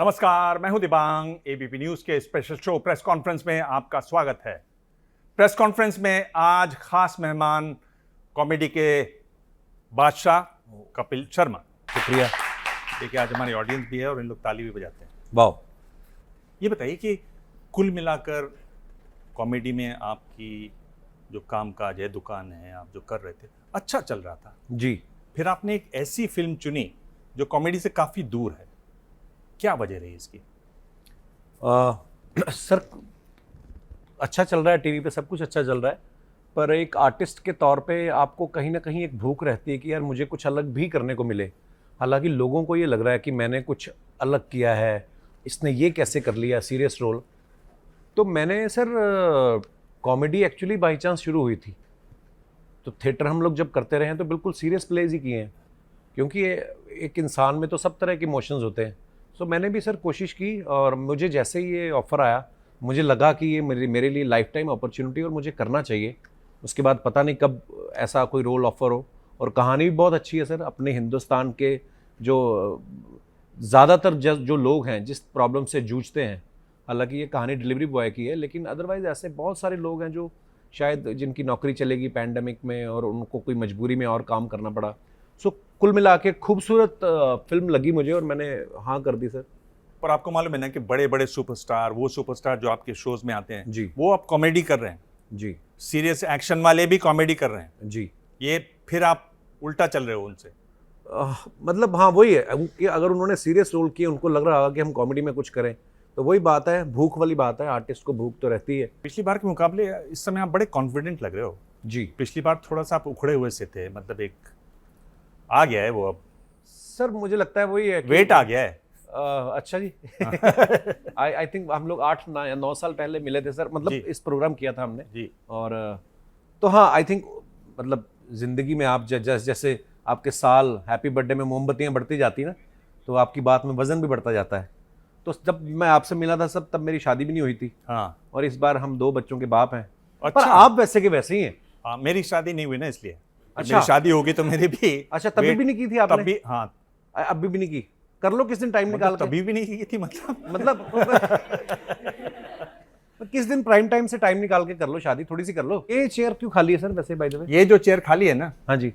नमस्कार, मैं हूं दिबांग। एबीपी न्यूज के स्पेशल शो प्रेस कॉन्फ्रेंस में आपका स्वागत है। प्रेस कॉन्फ्रेंस में आज खास मेहमान कॉमेडी के बादशाह कपिल शर्मा। शुक्रिया। देखिए, आज हमारी ऑडियंस भी है और इन लोग ताली भी बजाते हैं। वाह। ये बताइए कि कुल मिलाकर कॉमेडी में आपकी जो कामकाज है, दुकान है, आप जो कर रहे थे, अच्छा चल रहा था जी। फिर आपने एक ऐसी फिल्म चुनी जो कॉमेडी से काफ़ी दूर है। क्या वजह रही इसकी? सर, अच्छा चल रहा है, टीवी पे सब कुछ अच्छा चल रहा है, पर एक आर्टिस्ट के तौर पे आपको कहीं ना कहीं एक भूख रहती है कि यार मुझे कुछ अलग भी करने को मिले। हालांकि लोगों को ये लग रहा है कि मैंने कुछ अलग किया है, इसने ये कैसे कर लिया सीरियस रोल। तो मैंने sir comedy actually by chance शुरू हुई थी। तो थिएटर हम लोग जब करते रहे हैं तो बिल्कुल सीरियस प्लेज ही किए हैं, क्योंकि एक इंसान में तो सब तरह के इमोशंस होते हैं। सो मैंने भी सर कोशिश की, और मुझे जैसे ही ये ऑफ़र आया मुझे लगा कि ये मेरे लिए लाइफ टाइम अपॉर्चुनिटी और मुझे करना चाहिए। उसके बाद पता नहीं कब ऐसा कोई रोल ऑफ़र हो। और कहानी भी बहुत अच्छी है सर। अपने हिंदुस्तान के जो ज़्यादातर जो लोग हैं जिस प्रॉब्लम से जूझते हैं, हालांकि ये कहानी डिलीवरी बॉय की है, लेकिन अदरवाइज़ ऐसे बहुत सारे लोग हैं जो शायद जिनकी नौकरी चलेगी पैंडेमिक में और उनको कोई मजबूरी में और काम करना पड़ा। सो कुल मिला के खूबसूरत फिल्म लगी मुझे और मैंने हाँ कर दी सर। पर आपको मालूम है ना कि बड़े बड़े सुपरस्टार, वो सुपरस्टार जो आपके शोज में आते हैं जी, वो आप कॉमेडी कर रहे हैं जी, सीरियस एक्शन वाले भी कॉमेडी कर रहे हैं जी। ये फिर आप उल्टा चल रहे हो उनसे। मतलब हाँ वही है कि अगर उन्होंने सीरियस रोल किए, उनको लग रहा होगा कि हम कॉमेडी में कुछ करें, तो वही बात है, भूख वाली बात है। आर्टिस्ट को भूख तो रहती है। पिछली बार के मुकाबले इस समय आप बड़े कॉन्फिडेंट लग रहे हो जी। पिछली बार थोड़ा सा आप उखड़े हुए से थे, मतलब एक आ गया है वो, अब सर मुझे लगता है वही है, वेट आ गया है। अच्छा जी। आई थिंक हम लोग 8-9 साल पहले मिले थे सर, मतलब इस प्रोग्राम किया था हमने जी। और तो हाँ आई थिंक मतलब जिंदगी में आप जैसे आपके साल हैप्पी बर्थडे में मोमबत्तियां बढ़ती जाती ना, तो आपकी बात में वजन भी बढ़ता जाता है। तो जब मैं आपसे मिला था सब, तब मेरी शादी भी नहीं हुई थी। हाँ। और इस बार हम 2 बच्चों के बाप हैं। अच्छा। पर आप वैसे के वैसे ही हैं। हाँ, मेरी शादी नहीं हुई ना, इसलिए। अच्छा। मेरी शादी होगी तो मेरी भी। अच्छा, तभी भी नहीं की थी आपने? तभी, हाँ। अभी भी नहीं की? कर लो किस दिन टाइम निकाल के। तभी भी नहीं की थी मतलब किस दिन प्राइम टाइम से टाइम निकाल के कर लो शादी, थोड़ी सी कर लो। ये चेयर क्यों खाली है सर वैसे बाय द वे? ये जो चेयर खाली है ना, हाँ जी,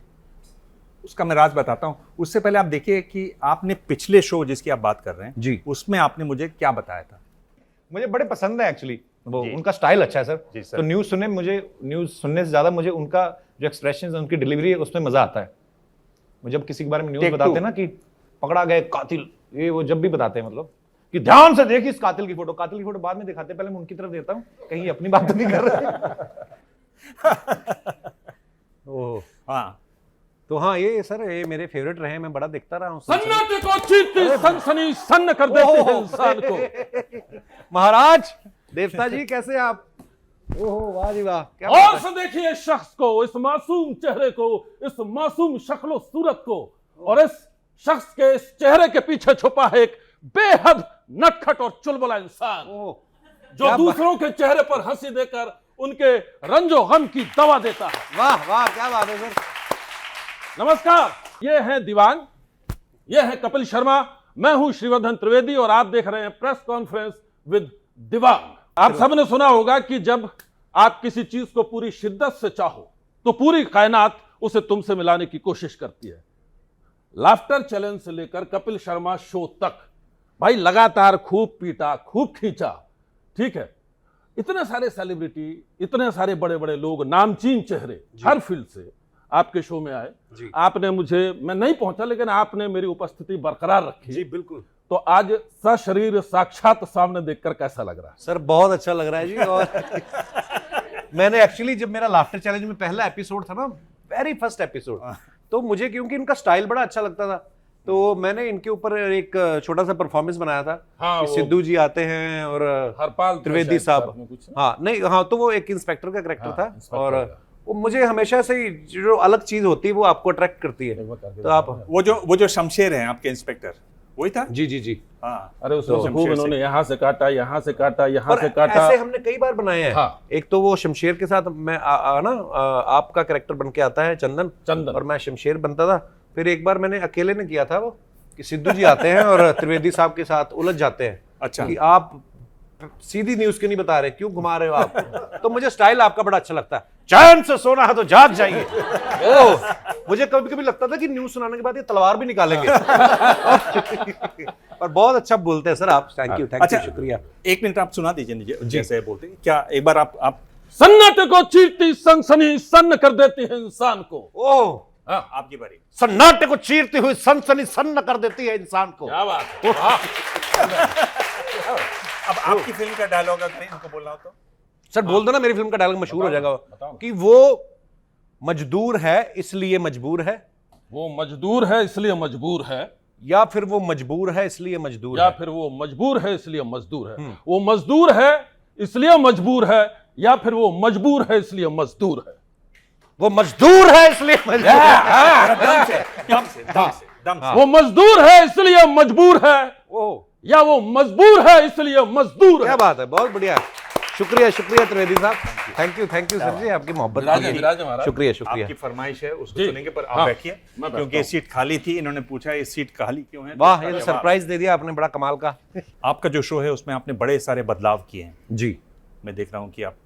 उसका मैं राज बताता हूँ। उससे पहले आप देखिए कि आपने पिछले शो जिसकी आप बात कर रहे हैं जी, उसमें आपने मुझे क्या बताया था। मुझे बड़े पसंद है एक्चुअली वो, जी। उनका स्टाइल अच्छा है सर। जी सर। तो न्यूज़ सुनने से ज़्यादा मुझे उनका जो एक्सप्रेशन है, उनकी डिलीवरी है, उसमें मज़ा आता है। मुझे जब किसी के बारे में न्यूज़ बताते हैं ना कि पकड़ा गया कातिल, ये वो जब भी बताते हैं, मतलब कि ध्यान से देखिए इस कातिल की फोटो बाद में दिखाते हैं, पहले मैं उनकी तरफ देता हूँ, कहीं अपनी बात तो नहीं कर रहे। ओह हाँ, तो हाँ ये सर ये मेरे फेवरेट रहे हैं, मैं बड़ा देखता रहा हूँ। सन्नाटे को चीरती सनसनी सन्न कर देते हैं इंसान को। महाराज देवता जी कैसे आप? ओहो वाह जी वाह, क्या और बात से देखिए इस शख्स को, इस मासूम चेहरे को, इस मासूम शक्लो सूरत को, और इस शख्स के इस चेहरे के पीछे छुपा है एक बेहद नटखट और चुलबुला इंसान, है। जो क्या दूसरों के चेहरे पर हंसी देकर उनके रंजो गम की दवा देता है। वाह वाह क्या बात है सर। नमस्कार, ये है दिवांग, ये है कपिल शर्मा, मैं हूं श्रीवर्धन त्रिवेदी और आप देख रहे हैं प्रेस कॉन्फ्रेंस विद दिवांग। आप सबने सुना होगा कि जब आप किसी चीज को पूरी शिद्दत से चाहो तो पूरी कायनात उसे तुमसे मिलाने की कोशिश करती है। लाफ्टर चैलेंज से लेकर कपिल शर्मा शो तक भाई लगातार खूब पीटा, खूब खींचा, ठीक है। इतने सारे सेलिब्रिटी, इतने सारे बड़े बड़े लोग, नामचीन चेहरे हर फील्ड से आपके शो में आए। आपने मुझे, मैं नहीं पहुंचा लेकिन आपने मेरी उपस्थिति बरकरार रखी। जी बिल्कुल। तो आज सशरीर साक्षात सामने देखकर कैसा लग रहा है? सर बहुत अच्छा लग रहा है जी। और मैंने एक्चुअली जब मेरा लाफ्टर चैलेंज में पहला एपिसोड था ना, वेरी फर्स्ट एपिसोड, तो मुझे क्योंकि इनका स्टाइल बड़ा अच्छा लगता था, तो मैंने इनके ऊपर एक छोटा सा परफॉर्मेंस बनाया था। हाँ, कि सिद्धू जी आते हैं और हरपाल त्रिवेदी साहब, हाँ नहीं हाँ, तो वो एक इंस्पेक्टर का कैरेक्टर था। और वो मुझे हमेशा से ही जो अलग चीज होती है वो आपको अट्रैक्ट करती है। तो आप वो जो शमशेर हैं आपके इंस्पेक्टर, वही था। जी जी जी। हाँ, अरे उसमें तो खूब इन्होंने यहाँ से काटा, यहाँ से काटा, यहाँ और से काटा। ऐसे हमने कई बार बनाए हैं। हाँ। एक तो वो शमशेर के साथ मैं आपका कैरेक्टर बन के आता है चंदन, चंदन। और मैं शमशेर बनता था। फिर एक बार मैंने अकेले ने किया था वो, कि सिद्धू जी आते हैं और त्रिवेदी साहब के साथ उलझ जाते हैं अच्छा। कि आप सीधी न्यूज क्यों नहीं बता रहे, क्यों घुमा रहे हो आप। तो मुझे स्टाइल आपका बड़ा अच्छा लगता है, चैन से सोना है तो जाग जाइए। ओह, मुझे कभी कभी लगता था कि न्यूज सुनाने के बाद ये तलवार भी निकालेंगे। पर बहुत अच्छा बोलते हैं सर आप, थैंक यू अच्छा, शुक्रिया। 1 मिनट आप सुना दीजिए जैसे बोलते हैं। क्या एक बार आप सन्नाटे को चीरती सनसनी सन्न कर देती है इंसान को। ओह, हाँ, आपकी बारी। सन्नाटे को चीरती हुई सनसनी सन्न कर देती है इंसान को। क्या बात है, वाह। अब आपकी फिल्म का डायलॉग अगर इनको बोलना हो तो सर बोल दो ना, मेरी फिल्म का डायलॉग मशहूर हो जाएगा बताओ। कि वो मजदूर है इसलिए मजबूर है, वो मजदूर है इसलिए मजबूर है, या फिर वो मजबूर है इसलिए मजदूर या है। फिर वो मजबूर है इसलिए मजदूर है। वो मजदूर है इसलिए मजबूर है, या फिर वो मजबूर है इसलिए मजदूर है। वो मजदूर है इसलिए मजदूर है। दम से। वो मजदूर है इसलिए मजबूर है, ओह, या वो मजबूर है इसलिए मजदूर क्या है। बात है, बहुत बढ़िया। शुक्रिया शुक्रिया त्रिवेदी साहब, थैंक यू सर जी, आपकी मोहब्बत के लिए। विराजे महाराज। शुक्रिया शुक्रिया। आपकी फरमाइश है उसको जी। सुनेंगे, पर आप हाँ, बैठिए मैं बैठता क्योंकि ये हूं। सीट खाली थी। इन्होंने पूछा ये सीट खाली क्यों है। तो वाह, इसका ये तो जवाब- सरप्राइज दे दिया आपने, बड़ा कमाल का। आपका जो शो है उसमें आपने बड़े सारे बदलाव किए हैं। जी मैं देख रहा हूँ कि आप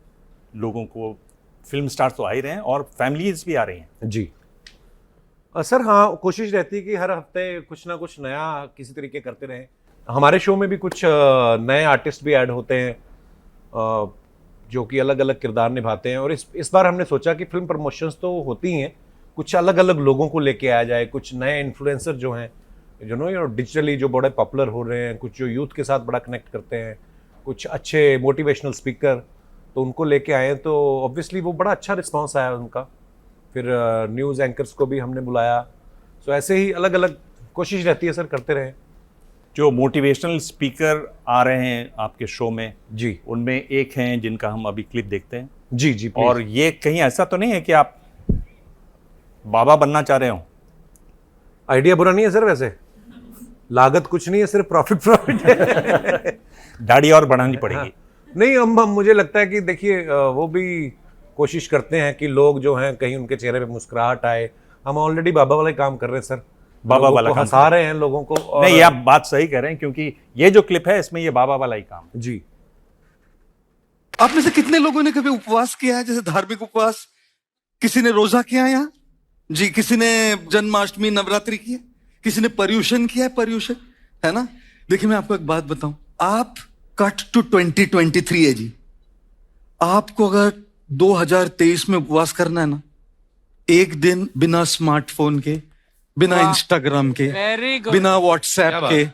लोगों को, फिल्म स्टार्स तो आ ही रहे हैं और फैमिलीज भी आ रही हैं। जी सर, हाँ, कोशिश रहती है कि हर हफ्ते कुछ ना कुछ नया किसी तरीके करते रहें। हमारे शो में भी कुछ नए आर्टिस्ट भी ऐड होते हैं जो कि अलग अलग किरदार निभाते हैं। और इस बार हमने सोचा कि फिल्म प्रमोशंस तो होती हैं, कुछ अलग अलग लोगों को लेके आया जाए, कुछ नए इन्फ्लुएंसर जो हैं डिजिटली जो बड़े पॉपुलर हो रहे हैं, कुछ जो यूथ के साथ बड़ा कनेक्ट करते हैं, कुछ अच्छे मोटिवेशनल स्पीकर, तो उनको लेके आए हैं। तो ऑब्वियसली वो बड़ा अच्छा रिस्पॉन्स आया उनका। फिर न्यूज़ एंकर्स को भी हमने बुलाया। सो ऐसे ही अलग अलग कोशिश रहती है सर, करते रहें। जो मोटिवेशनल स्पीकर आ रहे हैं आपके शो में, जी उनमें एक हैं जिनका हम अभी क्लिप देखते हैं। जी जी, please। और ये कहीं ऐसा तो नहीं है कि आप बाबा बनना चाह रहे हो? आइडिया बुरा नहीं है सर, वैसे लागत कुछ नहीं है, सिर्फ प्रॉफिट है। दाढ़ी और बढ़ानी पड़ेगी। नहीं, हम मुझे लगता है कि देखिए वो भी कोशिश करते हैं कि लोग जो हैं कहीं उनके चेहरे पे मुस्कुराहट आए। हम ऑलरेडी बाबा वाला ही काम कर रहे हैं सर, बाबा लोगों वाला को काम हंसा रहे हैं लोगों को। और नहीं, ये आप बात सही कह रहे हैं क्योंकि ये जो क्लिप है इसमें ये बाबा वाला ही काम है। जी, आप में से कितने लोगों ने कभी उपवास किया है, जैसे धार्मिक उपवास? किसी ने रोजा किया है यहाँ जी? किसी ने जन्माष्टमी नवरात्रि की है? किसी ने पर्यूषण किया है? पर्यूषण है ना। देखिए मैं आपको एक बात बताऊं, आप कट टू 2023 है जी। आपको अगर 2023 में उपवास करना है ना, एक दिन बिना स्मार्टफोन के, बिना इंस्टाग्राम के, बिना व्हाट्सएप के,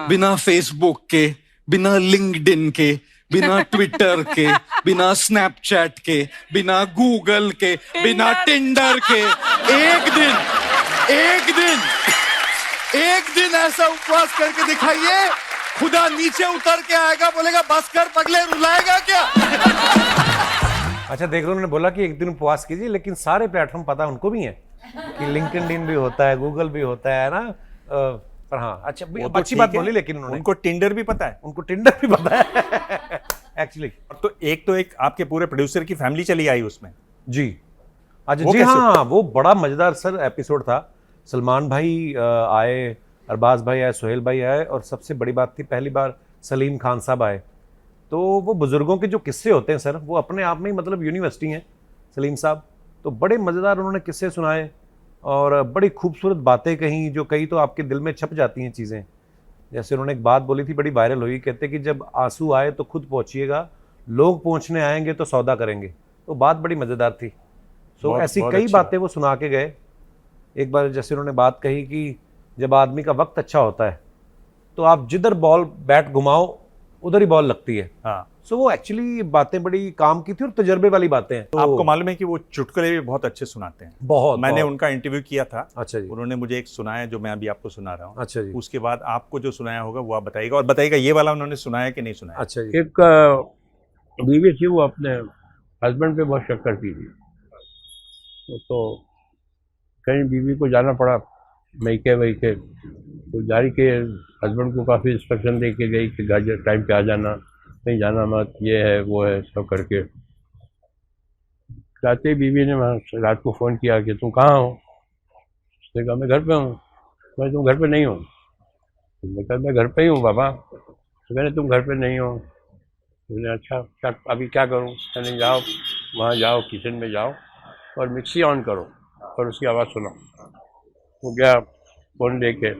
बिना फेसबुक के, बिना लिंक्डइन के, बिना ट्विटर के, बिना स्नैपचैट के, बिना गूगल के, बिना टिंडर के, एक दिन ऐसा उपवास करके दिखाइए, खुदा नीचे उतर के आएगा, बोलेगा बस कर पगले, रुलाएगा क्या? अच्छा देख लो, उन्होंने बोला कि एक दिन उपवास कीजिए, लेकिन सारे प्लेटफॉर्म पता उनको भी है कि लिंक्डइन भी होता है, गूगल भी होता है ना। पर हाँ, अच्छा वो तो अच्छी ठीक बात है। बोली, लेकिन उन्होंने उनको टिंडर भी पता है। उनको टिंडर भी पता है एक्चुअली। तो एक आपके पूरे प्रोड्यूसर की फैमिली चली आई उसमें। जी अच्छा वो जी, कैसे? हाँ, वो बड़ा मजेदार सर एपिसोड था। सलमान भाई आए, अरबाज भाई आए, सोहेल भाई आए, और सबसे बड़ी बात थी पहली बार सलीम खान साहब आए। तो वो बुजुर्गों के जो किस्से होते हैं सर, वो अपने आप में ही मतलब यूनिवर्सिटी हैं सलीम साहब। तो बड़े मज़ेदार उन्होंने किस्से सुनाए और बड़ी खूबसूरत बातें कहीं, जो कहीं तो आपके दिल में छप जाती हैं चीज़ें। जैसे उन्होंने एक बात बोली थी, बड़ी वायरल हुई, कहते कि जब आंसू आए तो खुद पहुँचिएगा, लोग पहुँचने आएंगे तो सौदा करेंगे। तो बात बड़ी मज़ेदार थी। सो ऐसी बहुत कई अच्छी बातें वो सुना के गए। एक बार जैसे उन्होंने बात कही कि जब आदमी का वक्त अच्छा होता है तो आप जिधर बॉल बैट घुमाओ उधर ही बॉल लगती है। हाँ, सो वो एक्चुअली बातें बड़ी काम की थी और तजर्बे वाली बातें हैं। तो आपको मालूम है कि वो चुटकुले भी बहुत अच्छे सुनाते हैं। बहुत मैंने बहुत। उनका इंटरव्यू किया था। अच्छा जी, उन्होंने मुझे एक सुनाया जो मैं अभी आपको सुना रहा हूँ। अच्छा जी, उसके बाद आपको जो सुनाया होगा वो आप बताइएगा, और बताइएगा ये वाला उन्होंने सुनाया कि नहीं सुनाया। अच्छा जी। एक बीवी थी, वो अपने हस्बैंड पे बहुत शक करती थी। तो कहीं बीवी को जाना पड़ा मैके वैके, तो जारी के हस्बैंड को काफ़ी इंस्ट्रक्शन दे के गई कि गाड़ी टाइम पे आ जाना, कहीं जाना मत, ये है वो है सब करके। जाते ही बीवी ने वहाँ रात को फ़ोन किया कि तुम कहाँ हो? उसने कहा मैं घर पे हूँ। मैं तुम घर पे नहीं हो। मैं कहा मैं घर पे ही हूँ बाबा। तो मैंने तुम घर पे नहीं हो। मैंने अच्छा क्या अभी क्या करूँ? मैंने जाओ वहाँ जाओ किचन में जाओ और मिक्सी ऑन करो और उसकी आवाज़ सुनो। वो गया फ़ोन लेके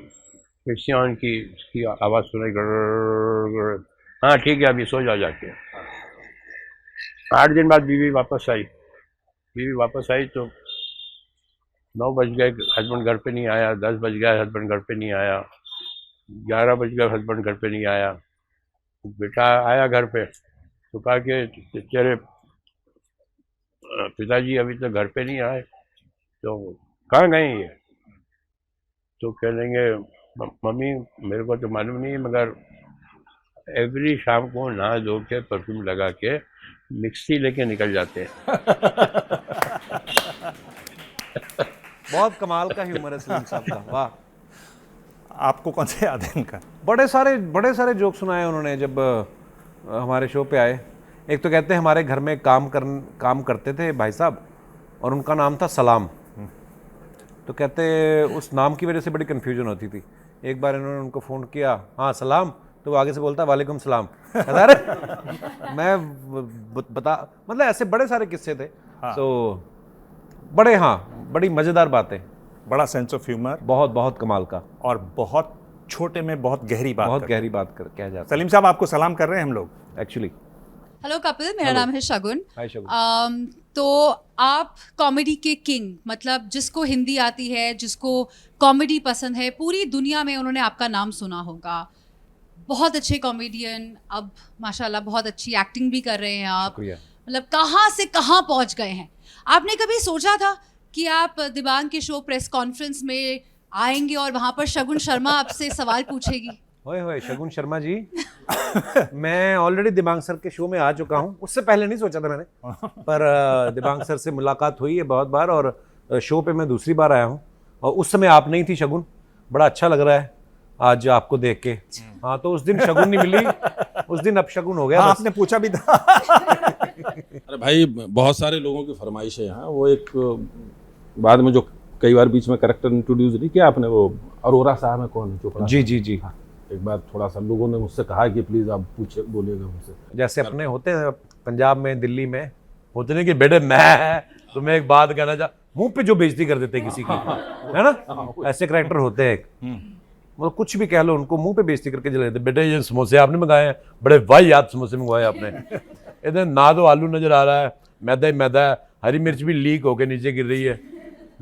मिक्सी ऑन की, उसकी आवाज़ सुनाई गड़। हाँ ठीक है अभी सो जाओ जाके। 8 दिन बाद बीवी वापस आई। तो 9 बज गए, हस्बैंड घर पे नहीं आया। 10 बज गया, हस्बैंड घर पे नहीं आया। 11 बज गया, हस्बैंड घर पे नहीं आया। बेटा आया घर पे तो कहा कि तेरे पिताजी अभी तक घर पे नहीं आए, तो कहाँ गए ये? तो कह लेंगे मम्मी मेरे को तो मालूम नहीं, मगर एवरी शाम को नहा धो के परफ्यूम लगा के मिक्सी लेके निकल जाते हैं। बहुत कमाल का ह्यूमर है सलीम साहब का, वाह। आपको कौन से याद है इनका? बड़े सारे जोक सुनाए उन्होंने जब हमारे शो पे आए। एक तो कहते हैं हमारे घर में काम करते थे भाई साहब और उनका नाम था सलाम। तो कहते उस नाम की वजह से बड़ी कन्फ्यूजन होती थी। एक बार इन्होंने उनको फ़ोन किया, हाँ सलाम, तो वो आगे से बोलता वालेकुम सलाम। कहता अरे मैं बता, मतलब ऐसे बड़े सारे किस्से थे। तो बड़ी मज़ेदार बातें, बड़ा सेंस ऑफ ह्यूमर बहुत बहुत कमाल का, और बहुत छोटे में बहुत गहरी बात बहुत करते गहरी बात कह जाता सलीम साहब आपको सलाम कर रहे हैं हम लोग। है एक्चुअली। हेलो कपिल, मेरा नाम है शगुन। हाय शगुन। तो आप कॉमेडी के किंग, मतलब जिसको हिंदी आती है, जिसको कॉमेडी पसंद है, पूरी दुनिया में उन्होंने आपका नाम सुना होगा। बहुत अच्छे कॉमेडियन, अब माशाल्लाह बहुत अच्छी एक्टिंग भी कर रहे हैं आप। शुक्रिया। मतलब कहाँ से कहाँ पहुँच गए हैं। आपने कभी सोचा था कि आप दिबांग के शो प्रेस कॉन्फ्रेंस में आएंगे और वहाँ पर शगुन शर्मा आपसे सवाल पूछेगी? होए शगुन शर्मा जी मैं ऑलरेडी दिबांग सर के शो में आ चुका हूँ, उससे पहले नहीं सोचा था मैंने, पर दिबांग सर से मुलाकात हुई है बहुत बार और शो पे मैं दूसरी बार आया हूँ और उस समय आप नहीं थी शगुन। बड़ा अच्छा लग रहा है आज आपको देख के। हाँ तो उस दिन शगुन नहीं मिली, उस दिन अब शगुन हो गया। हाँ, बस। आपने पूछा भी था। अरे भाई बहुत सारे लोगों की फरमाइश है यहाँ। वो एक बाद में जो कई बार बीच में करेक्टर इंट्रोड्यूस नहीं किया आपने, वो अरोरा साहब है कौन चोपड़ा? जी। हाँ, एक बार थोड़ा सा लोगों ने मुझसे कहा कि प्लीज आप पूछे बोलिएगा उनसे। जैसे अपने होते हैं पंजाब में, दिल्ली में होते नहीं कि बेटे मैं तुम्हें एक बात कहना चाह, मुंह पे जो बेइज्जती कर देते हैं किसी की, है ना, ऐसे करेक्टर होते हैं। मतलब कुछ भी कह लो उनको मुंह पे बेइज्जती करके चले जाते। बेटे ये समोसे आपने मंगाए हैं, बड़े वाहियात समोसे मंगवाए आपने। इधर ना तो आलू नजर आ रहा है, मैदा ही मैदा है, हरी मिर्च भी लीक होके नीचे गिर रही है।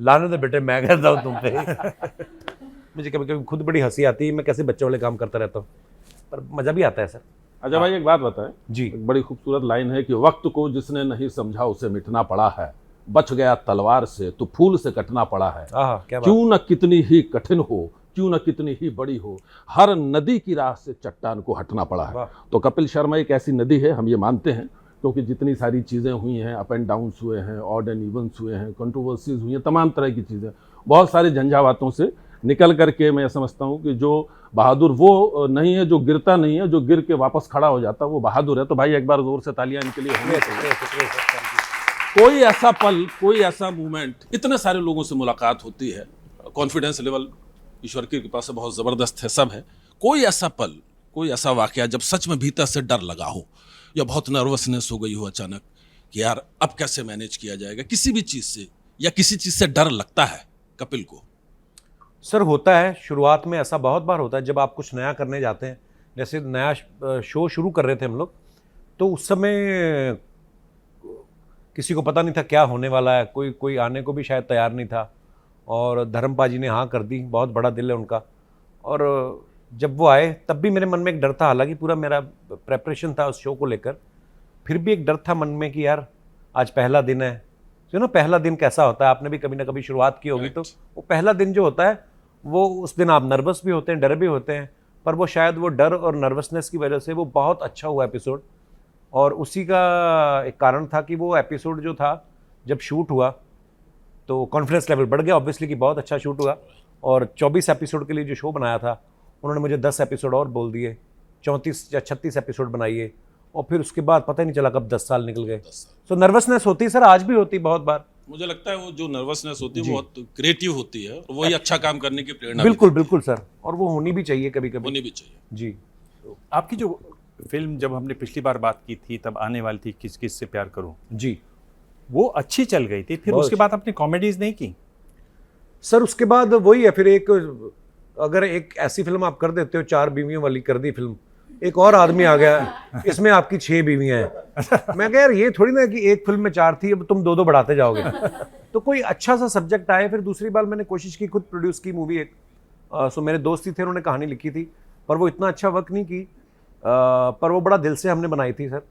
लाने तो बेटे मैं कहता हूँ तुम पे। मुझे कभी कभी खुद बड़ी हंसी आती है, मैं कैसे बच्चों वाले काम करता रहता हूँ, पर मजा भी आता है सर। अच्छा भाई एक बात बताएं जी। एक बड़ी खूबसूरत लाइन है कि वक्त को जिसने नहीं समझा उसे मिटना पड़ा है, बच गया तलवार से तो फूल से कटना पड़ा है। क्या बात। क्यों न कितनी ही कठिन हो, क्यों न कितनी ही बड़ी हो, हर नदी की राह से चट्टान को हटना पड़ा है। तो कपिल शर्मा एक ऐसी नदी है, हम ये मानते हैं, क्योंकि जितनी सारी चीज़ें हुई हैं, अप एंड डाउन्स हुए हैं, ऑड एंड इवन्स हुए हैं, कंट्रोवर्सीज हुई हैं, तमाम तरह की चीज़ें, बहुत सारी झंझावातों से निकल करके मैं समझता हूँ कि जो बहादुर वो नहीं है जो गिरता नहीं है, जो गिर के वापस खड़ा हो जाता है वो बहादुर है। तो भाई एक बार जोर से तालियां इनके लिए होनी चाहिए। कोई ऐसा पल, कोई ऐसा मूवमेंट, इतने सारे लोगों से मुलाकात होती है, कॉन्फिडेंस लेवल ईश्वर की कृपा से बहुत ज़बरदस्त है, सब है। कोई ऐसा पल, कोई ऐसा वाकया जब सच में भीतर से डर लगा हो या बहुत नर्वसनेस हो गई हो अचानक कि यार अब कैसे मैनेज किया जाएगा, किसी भी चीज़ से या किसी चीज़ से डर लगता है कपिल को? सर होता है, शुरुआत में ऐसा बहुत बार होता है जब आप कुछ नया करने जाते हैं। जैसे नया शो शुरू कर रहे थे हम लोग, तो उस समय किसी को पता नहीं था क्या होने वाला है, कोई आने को भी शायद तैयार नहीं था, और धर्मपा जी ने हाँ कर दी, बहुत बड़ा दिल है उनका। और जब वो आए तब भी मेरे मन में एक डर था, हालांकि पूरा मेरा प्रेपरेशन था उस शो को लेकर, फिर भी एक डर था मन में कि यार आज पहला दिन है। जो ना पहला दिन कैसा होता है, आपने भी कभी ना कभी शुरुआत की होगी, तो वो पहला दिन जो होता है वो उस दिन आप नर्वस भी होते हैं, डर भी होते हैं, पर वो शायद वो डर और नर्वसनेस की वजह से वो बहुत अच्छा हुआ एपिसोड। और उसी का एक कारण था कि वो एपिसोड जो था जब शूट हुआ तो कॉन्फिडेंस लेवल बढ़ गया ऑब्वियसली कि बहुत अच्छा शूट हुआ। और 24 एपिसोड के लिए जो शो बनाया था उन्होंने मुझे 10 एपिसोड और बोल दिए, 34 या 36 एपिसोड बनाइए, और फिर उसके बाद पता ही नहीं चला कब 10 साल निकल गए। तो नर्वसनेस होती है सर, आज भी होती है बहुत बार, मुझे लगता है वो जो नर्वसनेस होती है वो बहुत क्रिएटिव होती है, और वही अच्छा काम करने की प्रेरणा बिल्कुल बिल्कुल सर, और वो होनी भी चाहिए कभी कभी। होनी भी चाहिए। जी। आपकी जो फिल्म जब हमने पिछली बार बात की थी तब आने वाली थी किस किस से प्यार करूं, जी वो अच्छी चल गई थी, फिर बहुत उसके बाद आपने कॉमेडीज नहीं की? सर उसके बाद वही है, फिर एक अगर एक ऐसी फिल्म आप कर देते हो, 4 बीवियों वाली कर दी फिल्म, एक और आदमी आ गया इसमें आपकी 6 बीवियां हैं। मैं कह यार ये थोड़ी ना कि एक फिल्म में 4 थी अब तुम 2-2 बढ़ाते जाओगे। तो कोई अच्छा सा सब्जेक्ट आए। फिर दूसरी बार मैंने कोशिश की, खुद प्रोड्यूस की मूवी एक, सो मेरे दोस्त ही थे, उन्होंने कहानी लिखी थी, पर वो इतना अच्छा वर्क नहीं की, पर वो बड़ा दिल से हमने बनाई थी सर।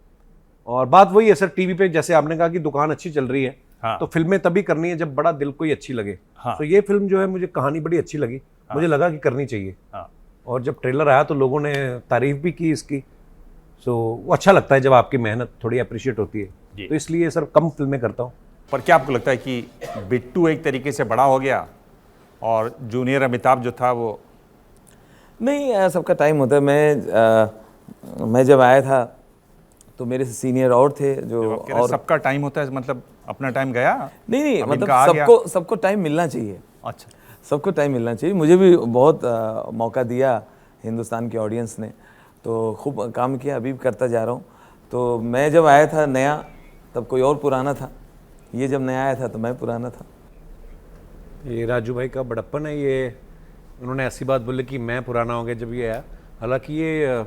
और बात वही है सर, टीवी पे जैसे आपने कहा कि दुकान अच्छी चल रही है, हाँ। तो फिल्में तभी करनी है जब बड़ा दिल कोई अच्छी लगे। हाँ। तो ये फिल्म जो है मुझे कहानी बड़ी अच्छी लगी, मुझे लगा कि करनी चाहिए। हाँ। और जब ट्रेलर आया तो लोगों ने तारीफ भी की इसकी, सो वो अच्छा लगता है जब आपकी मेहनत थोड़ी अप्रिशिएट होती है। जी। तो इसलिए सर कम फिल्में करता हूँ। पर क्या आपको लगता है कि बिट्टू एक तरीके से बड़ा हो गया और जूनियर अमिताभ जो था वो? नहीं, सबका टाइम होता है। मैं जब आया था तो मेरे से सीनियर और थे जो, जब आप कह रहे और सबका टाइम होता है मतलब अपना टाइम गया? नहीं अब मतलब इनका आ गया? सबको टाइम मिलना चाहिए। अच्छा। सबको टाइम मिलना चाहिए। मुझे भी बहुत मौका दिया हिंदुस्तान की ऑडियंस ने, तो खूब काम किया, अभी भी करता जा रहा हूँ। तो मैं जब आया था नया तब कोई और पुराना था, ये जब नया आया था तो मैं पुराना था। ये राजू भाई का बड़प्पन है, ये उन्होंने ऐसी बात बोली कि मैं पुराना हो गया जब ये आया। हालांकि ये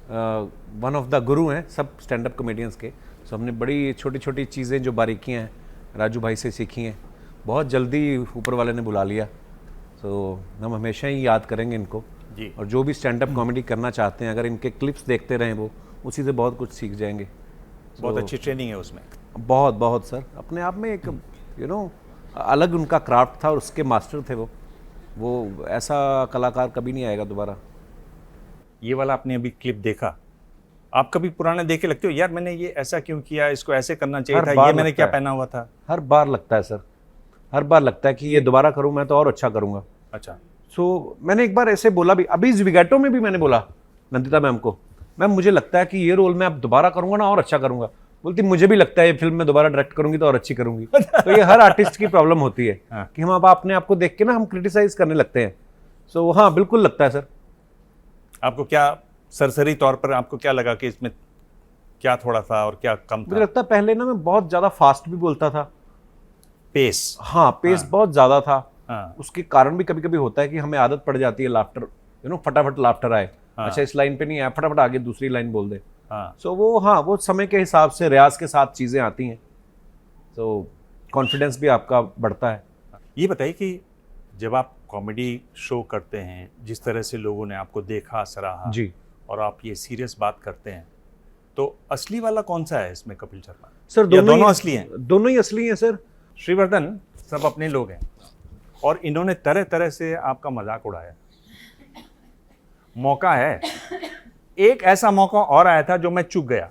वन ऑफ द गुरु हैं सब स्टैंड अप कॉमेडियंस के। सो हमने बड़ी छोटी छोटी चीज़ें जो बारीकियां हैं राजू भाई से सीखी हैं, बहुत जल्दी ऊपर वाले ने बुला लिया। तो हम हमेशा ही याद करेंगे इनको जी। और जो भी स्टैंड अप कॉमेडी करना चाहते हैं अगर इनके क्लिप्स देखते रहें वो उसी से बहुत कुछ सीख जाएंगे। बहुत अच्छी ट्रेनिंग है उसमें। बहुत बहुत सर, अपने आप में एक अलग उनका क्राफ्ट था और उसके मास्टर थे वो ऐसा कलाकार कभी नहीं आएगा दोबारा। ये वाला आपने अभी क्लिप देखा, आप कभी पुराने देख के लगते हो यार मैंने ये ऐसा क्यों किया, इसको ऐसे करना चाहिए हर था, बार ये मैंने लगता क्या है। पहना हुआ था? हर बार लगता है सर, हर बार लगता है कि ये दोबारा करूं मैं तो और अच्छा करूंगा। अच्छा। सो मैंने एक बार ऐसे बोला भी, अभी ज़िगैटो में भी मैंने बोला नंदिता मैम को, मैम मुझे लगता है कि ये रोल मैं अब दोबारा करूंगा ना और अच्छा करूंगा। बोलती मुझे भी लगता है ये फिल्म में दोबारा डायरेक्ट करूंगी तो और अच्छी करूंगी। तो ये हर आर्टिस्ट की प्रॉब्लम होती है हाँ। कि हम अब अपने आप को देख के ना हम क्रिटिसाइज करने लगते हैं। सो हाँ बिल्कुल लगता है सर। आपको क्या सरसरी तौर पर आपको क्या लगा कि इसमें क्या थोड़ा था और क्या कम मुझे था? लगता है पहले ना मैं बहुत ज़्यादा फास्ट भी बोलता था। पेस। हाँ पेस बहुत ज़्यादा था। हाँ। उसके कारण भी कभी कभी होता है कि हमें आदत पड़ जाती है लाफ्टर, फटाफट लाफ्टर आए। हाँ। अच्छा इस लाइन पे नहीं आया, फटाफट आगे दूसरी लाइन बोल दे। हाँ। सो वो समय के हिसाब से रियाज के साथ चीज़ें आती हैं, तो कॉन्फिडेंस भी आपका बढ़ता है। ये बताइए कि जब आप कॉमेडी शो करते हैं, जिस तरह से लोगों ने आपको देखा सराहा जी और आप ये सीरियस बात करते हैं, तो असली वाला कौन सा है इसमें कपिल शर्मा? सर या दोनों असली हैं? दोनों ही असली हैं सर। श्रीवर्धन सब अपने लोग हैं और इन्होंने तरह तरह से आपका मजाक उड़ाया। मौका है, एक ऐसा मौका और आया था जो मैं चूक गया।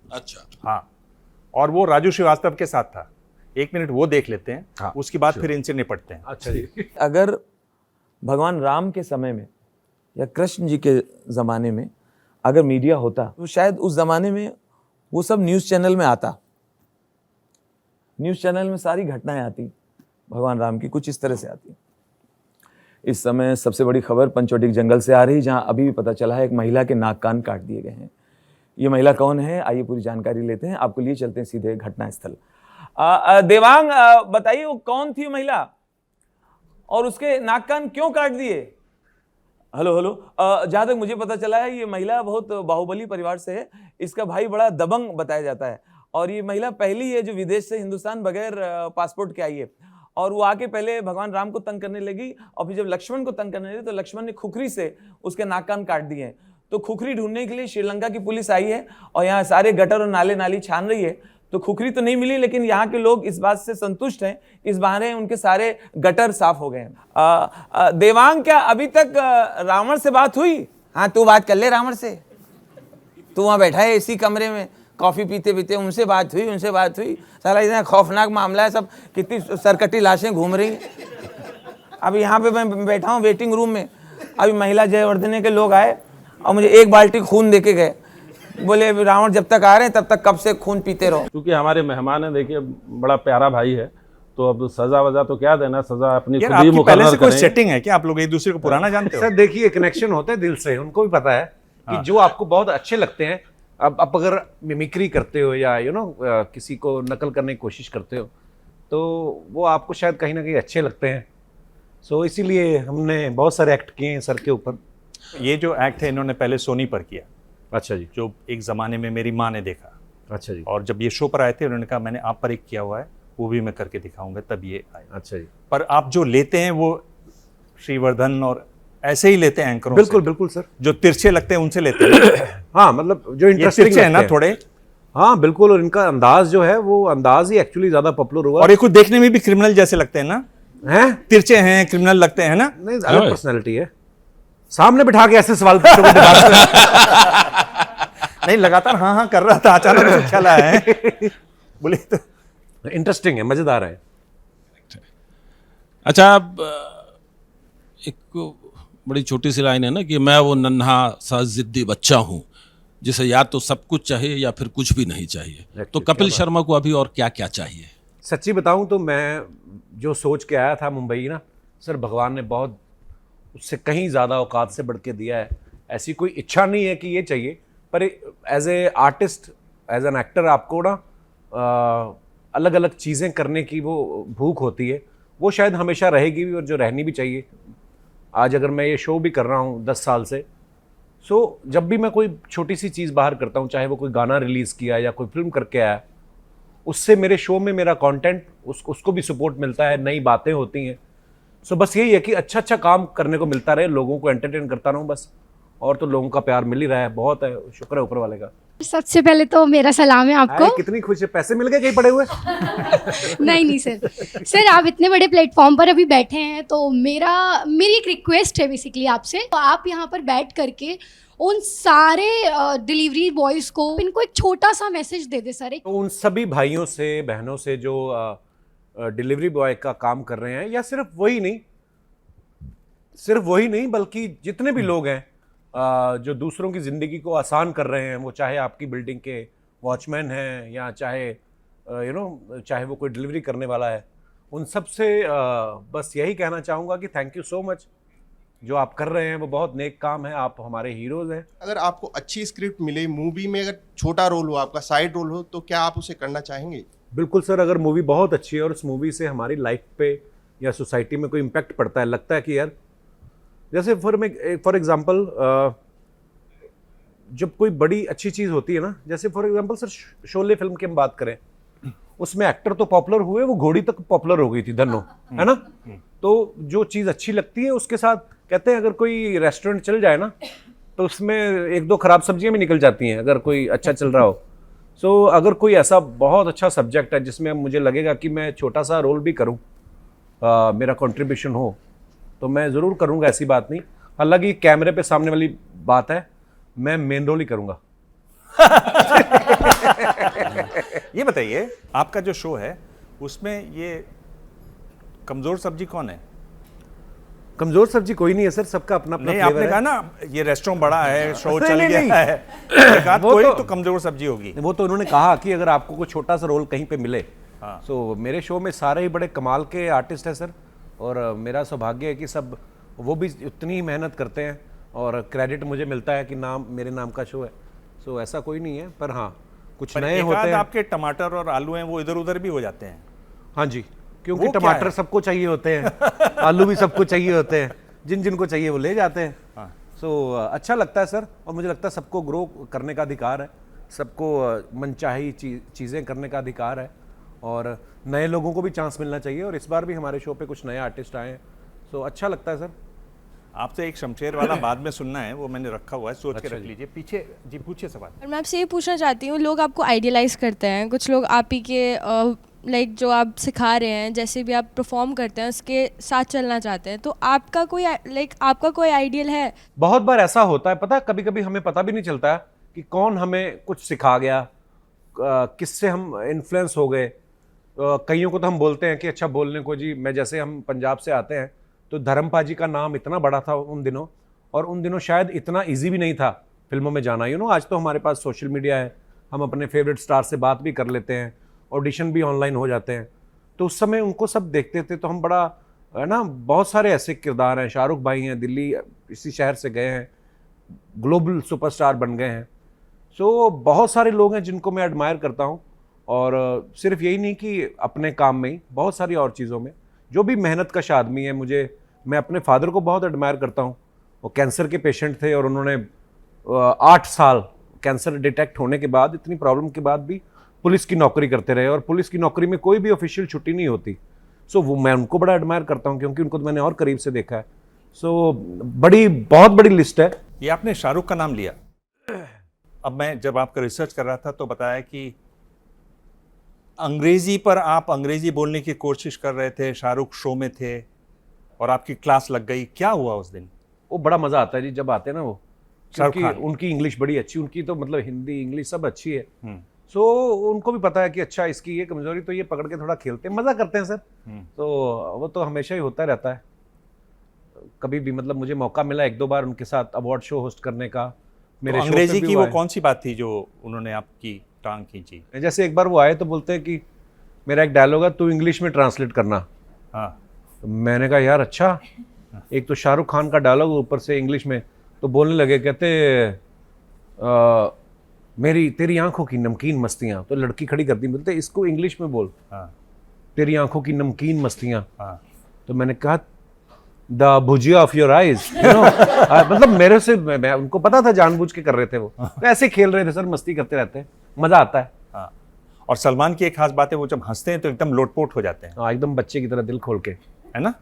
अच्छा। हाँ, और वो राजू श्रीवास्तव के साथ था। 1 मिनट वो देख लेते हैं, हाँ, उसके बाद फिर इनसे निपटते हैं। अच्छा जी। अगर भगवान राम के समय में या कृष्ण जी के ज़माने में अगर मीडिया होता तो शायद उस ज़माने में वो सब न्यूज़ चैनल में आता। न्यूज़ चैनल में सारी घटनाएं आती भगवान राम की कुछ इस तरह से आती। इस समय सबसे बड़ी खबर पंचवटी के जंगल से आ रही, जहां अभी भी पता चला है एक महिला के नाक कान काट दिए गए हैं। ये महिला कौन है, आइए पूरी जानकारी लेते हैं। आपको लिए चलते हैं सीधे घटनास्थल। देवांग, बताइए वो कौन थी महिला और उसके नाक कान क्यों काट दिए? हेलो हेलो, जहाँ तक मुझे पता चला है ये महिला बहुत बाहुबली परिवार से है। इसका भाई बड़ा दबंग बताया जाता है और ये महिला पहली है जो विदेश से हिंदुस्तान बगैर पासपोर्ट के आई है। और वो आके पहले भगवान राम को तंग करने लगी और फिर जब लक्ष्मण को तंग करने लगी तो लक्ष्मण ने खुखरी से उसके नाक कान काट दिए हैं। तो खुखरी ढूंढने के लिए श्रीलंका की पुलिस आई है और यहाँ सारे गटर और नाले नाली छान रही है। तो खुखरी तो नहीं मिली, लेकिन यहाँ के लोग इस बात से संतुष्ट हैं, इस बहाने उनके सारे गटर साफ हो गए हैं। देवांग, क्या अभी तक रावण से बात हुई? हाँ, तू बात कर ले रावण से। तू वहाँ बैठा है इसी कमरे में कॉफी पीते पीते, उनसे बात हुई। साला इतना खौफनाक मामला है, सब कितनी सरकटी लाशें घूम रही हैं। अब यहाँ पे मैं बैठा हूँ वेटिंग रूम में, अभी महिला जयवर्धने के लोग आए और मुझे 1 बाल्टी खून दे के गए। बोले रावण जब तक आ रहे हैं तब तक कब से खून पीते रहो। क्योंकि हमारे मेहमान हैं, देखिए बड़ा प्यारा भाई है तो अब सजा वजा तो क्या देना, सजा अपनी यार खुद ही आपकी पहले से मुकर्रर कोई करें। सेटिंग है क्या? आप लोग एक दूसरे को पुराना जानते हो? सर देखिए, कनेक्शन होता है दिल से, उनको भी पता है कि जो आपको बहुत अच्छे लगते हैं, अब आप अगर मिमिक्री करते हो या किसी को नकल करने की कोशिश करते हो, तो वो आपको शायद कहीं ना कहीं अच्छे लगते हैं। सो इसीलिए हमने बहुत सारे एक्ट किए हैं सर के ऊपर। ये जो एक्ट है इन्होंने पहले सोनी पर किया, अच्छा जी, जो एक ज़माने में मेरी माँ ने देखा, अच्छा जी, और जब ये शो पर आए थे उन्होंने कहा मैंने आप पर एक किया हुआ है, वो भी मैं करके दिखाऊंगा, तब ये आए। अच्छा जी, पर आप जो लेते हैं वो श्रीवर्धन और ऐसे ही लेते हैं एंकरों बिल्कुल से, बिल्कुल सर। जो तिरछे लगते हैं उनसे लेते हैं। हाँ, मतलब जो ये इंटरेस्टिंग तिरछे है ना लगते हैं। थोड़े, हाँ बिल्कुल, और इनका अंदाज जो है वो अंदाज ही एक्चुअली ज्यादा पॉपुलर हुआ और ये कुछ देखने में भी क्रिमिनल जैसे लगते हैं ना, है। तिरछे हैं, क्रिमिनल लगते हैं ना। नहीं, अलग पर्सनैलिटी है। सामने बिठा के ऐसे सवाल पूछोगे दिमाग नहीं, लगातार हाँ हाँ कर रहा था, अचानक मुझे ख्याल आया है। बोले तो से इंटरेस्टिंग है, मजेदार है। अच्छा, अब एक बड़ी छोटी सी लाइन है ना कि मैं वो नन्हा सा जिद्दी बच्चा हूँ जिसे या तो सब कुछ चाहिए या फिर कुछ भी नहीं चाहिए। तो कपिल शर्मा को अभी और क्या क्या चाहिए? सच्ची बताऊं तो मैं जो सोच के आया था मुंबई ना सर, भगवान ने बहुत उससे कहीं ज़्यादा औकात से बढ़ के दिया है। ऐसी कोई इच्छा नहीं है कि ये चाहिए, पर as a artist, as an actor आपको ना अलग अलग चीज़ें करने की वो भूख होती है, वो शायद हमेशा रहेगी भी और जो रहनी भी चाहिए। आज अगर मैं ये शो भी कर रहा हूँ 10 साल से, सो जब भी मैं कोई छोटी सी चीज़ बाहर करता हूँ, चाहे वो कोई गाना रिलीज़ किया या कोई फिल्म करके आया, उससे मेरे शो में मेरा कंटेंट उसको भी सपोर्ट मिलता है, नई बातें होती हैं। सो बस यही है कि अच्छा अच्छा काम करने को मिलता रहे, लोगों को एंटरटेन करता रहूँ बस, और तो लोगों का प्यार मिल ही रहा है, बहुत है, शुक्र है ऊपर वाले का। सबसे पहले तो मेरा सलाम है आपको। अरे कितनी खुश है, पैसे मिल गए कहीं पड़े हुए? नहीं नहीं सर, सर आप इतने बड़े प्लेटफॉर्म पर अभी बैठे हैं, तो मेरी एक रिक्वेस्ट है बेसिकली आपसे, तो आप यहाँ पर बैठ करके उन सारे डिलीवरी बॉयज़ को इनको एक छोटा सा मैसेज दे दे सर। तो उन सभी भाइयों से, बहनों से जो डिलीवरी बॉय का काम कर रहे हैं, या सिर्फ वही नहीं बल्कि जितने भी लोग हैं जो दूसरों की ज़िंदगी को आसान कर रहे हैं, वो चाहे आपकी बिल्डिंग के वॉचमैन हैं या चाहे चाहे वो कोई डिलीवरी करने वाला है, उन सब से बस यही कहना चाहूँगा कि थैंक यू सो मच। जो आप कर रहे हैं वो बहुत नेक काम है, आप हमारे हीरोज़ हैं। अगर आपको अच्छी स्क्रिप्ट मिले, मूवी में अगर छोटा रोल हो, आपका साइड रोल हो, तो क्या आप उसे करना चाहेंगे? बिल्कुल सर, अगर मूवी बहुत अच्छी है और उस मूवी से हमारी लाइफ पे या सोसाइटी में कोई इम्पैक्ट पड़ता है, लगता है कि यार, जैसे फॉर एग्जांपल जब कोई बड़ी अच्छी चीज़ होती है ना, जैसे for example sir Sholay film की हम बात करें, उसमें एक्टर तो पॉपुलर हुए, वो घोड़ी तक पॉपुलर हो गई थी, धन्नो, है ना। तो जो चीज़ अच्छी लगती है उसके साथ, कहते हैं अगर कोई रेस्टोरेंट चल जाए ना, तो उसमें एक दो खराब सब्जियां भी निकल जाती हैं अगर कोई अच्छा चल रहा हो। सो अगर कोई ऐसा बहुत अच्छा सब्जेक्ट है जिसमें मुझे लगेगा कि मैं छोटा सा रोल भी करूं, मेरा कंट्रीब्यूशन हो, तो मैं ज़रूर करूंगा, ऐसी बात नहीं। हालांकि कैमरे पे सामने वाली बात है, मैं मेन रोल ही करूंगा। ये बताइए, आपका जो शो है उसमें ये कमजोर सब्जी कौन है? कमजोर सब्जी कोई नहीं है सर, सबका अपना अपना नहीं, फ्लेवर आपने है। कहा ना ये रेस्टोरेंट बड़ा है, शो नहीं, चल नहीं, गया नहीं। है, एक आध वो कोई तो- तो कमजोर सब्जी होगी। वो तो उन्होंने कहा कि अगर आपको कोई छोटा सा रोल कहीं पे मिले। हाँ। सो मेरे शो में सारे ही बड़े कमाल के आर्टिस्ट हैं सर, और मेरा सौभाग्य है कि सब वो भी उतनी ही मेहनत करते हैं और क्रेडिट मुझे मिलता है कि मेरे नाम का शो है। सो ऐसा कोई नहीं है, पर हाँ कुछ पर नए एक होते आध हैं। आपके टमाटर और आलू हैं वो इधर उधर भी हो जाते हैं। हाँ जी, क्योंकि वो क्या टमाटर है? सबको चाहिए होते हैं, आलू भी सबको चाहिए होते हैं, जिनको चाहिए वो ले जाते हैं। हाँ। सो अच्छा लगता है सर, और मुझे लगता है सबको ग्रो करने का अधिकार है, सबको मनचाही चीज़ें करने का अधिकार है, और नए लोगों को भी चांस मिलना चाहिए। और इस बार भी हमारे शो पे कुछ नए आर्टिस्ट आए हैं, सो अच्छा लगता है सर। आपसे एक शमशेर वाला बाद में सुनना है, वो मैंने रखा हुआ है, सोच के अच्छा रख जी। लीजिए। पीछे जी पूछिए सवाल। और मैं आपसे ये पूछना चाहती हूँ, लोग आपको आइडियलाइज करते हैं, कुछ लोग आप ही के लाइक जो आप सिखा रहे हैं, जैसे भी आप परफॉर्म करते हैं उसके साथ चलना चाहते हैं, तो आपका कोई आइडियल है? बहुत बार ऐसा होता है, पता है, कभी कभी हमें पता भी नहीं चलता कि कौन हमें कुछ सिखा गया, किससे हम इन्फ्लुएंस हो गए। कईयों को तो हम बोलते हैं कि अच्छा बोलने को जी, मैं जैसे हम पंजाब से आते हैं, तो धर्मपा जी का नाम इतना बड़ा था उन दिनों, और उन दिनों शायद इतना इजी भी नहीं था फिल्मों में जाना। आज तो हमारे पास सोशल मीडिया है, हम अपने फेवरेट स्टार से बात भी कर लेते हैं, ऑडिशन भी ऑनलाइन हो जाते हैं। तो उस समय उनको सब देखते थे, तो हम बड़ा, है ना, बहुत सारे ऐसे किरदार हैं, शाहरुख भाई हैं, दिल्ली इसी शहर से गए हैं, ग्लोबल सुपरस्टार बन गए हैं। सो बहुत सारे लोग हैं जिनको मैं एडमायर करता हूँ, और सिर्फ यही नहीं कि अपने काम में ही, बहुत सारी और चीज़ों में। जो भी मेहनत कश आदमी है, मैं अपने फादर को बहुत एडमायर करता हूँ। वो कैंसर के पेशेंट थे और उन्होंने 8 साल कैंसर डिटेक्ट होने के बाद, इतनी प्रॉब्लम के बाद भी पुलिस की नौकरी करते रहे, और पुलिस की नौकरी में कोई भी ऑफिशियल छुट्टी नहीं होती। सो वो मैं उनको बड़ा एडमायर करता हूँ, क्योंकि उनको तो मैंने और करीब से देखा है। सो बहुत बड़ी लिस्ट है। ये आपने शाहरुख का नाम लिया। अब मैं जब आपका रिसर्च कर रहा था तो बताया कि अंग्रेजी पर आप अंग्रेजी बोलने की कोशिश कर रहे थे, शाहरुख शो में थे और आपकी क्लास लग गई। क्या हुआ उस दिन? वो बड़ा मज़ा आता है जी जब आते हैं ना वो, शाहरुख क्योंकि खान। उनकी इंग्लिश बड़ी अच्छी, उनकी तो मतलब हिंदी इंग्लिश सब अच्छी है। सो उनको भी पता है कि अच्छा इसकी ये कमजोरी, तो ये पकड़ के थोड़ा खेलते हैं, मज़ा करते हैं सर। तो वो तो हमेशा ही होता रहता है। कभी भी मतलब मुझे मौका मिला 1-2 बार उनके साथ अवार्ड शो होस्ट करने का। मेरे तो शो पे अंग्रेजी भी की वो वो आए। कौन सी बात थी जो उन्होंने आपकी टांग खींची? जैसे एक बार वो आए तो बोलते हैं कि मेरा एक डायलॉग है, तू इंग्लिश में ट्रांसलेट करना। हाँ। तो मैंने कहा यार अच्छा, एक तो शाहरुख खान का डायलॉग ऊपर से इंग्लिश में, तो बोलने लगे, कहते मेरी तेरी आंखों की नमकीन मस्तियाँ। तो लड़की खड़ी कर दी, बोलते इसको इंग्लिश में बोल। हाँ। तेरी आंखों की नमकीन मस्तियाँ। हाँ। तो मैंने कहा the bhujia of your eyes, मतलब मेरे से मैं उनको पता था जानबूझ के कर रहे थे, वो तो ऐसे खेल रहे थे सर, मस्ती करते रहते हैं, मजा आता है। हाँ। और सलमान की एक खास बात है, वो जब हंसते हैं तो एकदम लोटपोट हो जाते हैं। हाँ, एकदम बच्चे की तरह दिल खोल के, है ना?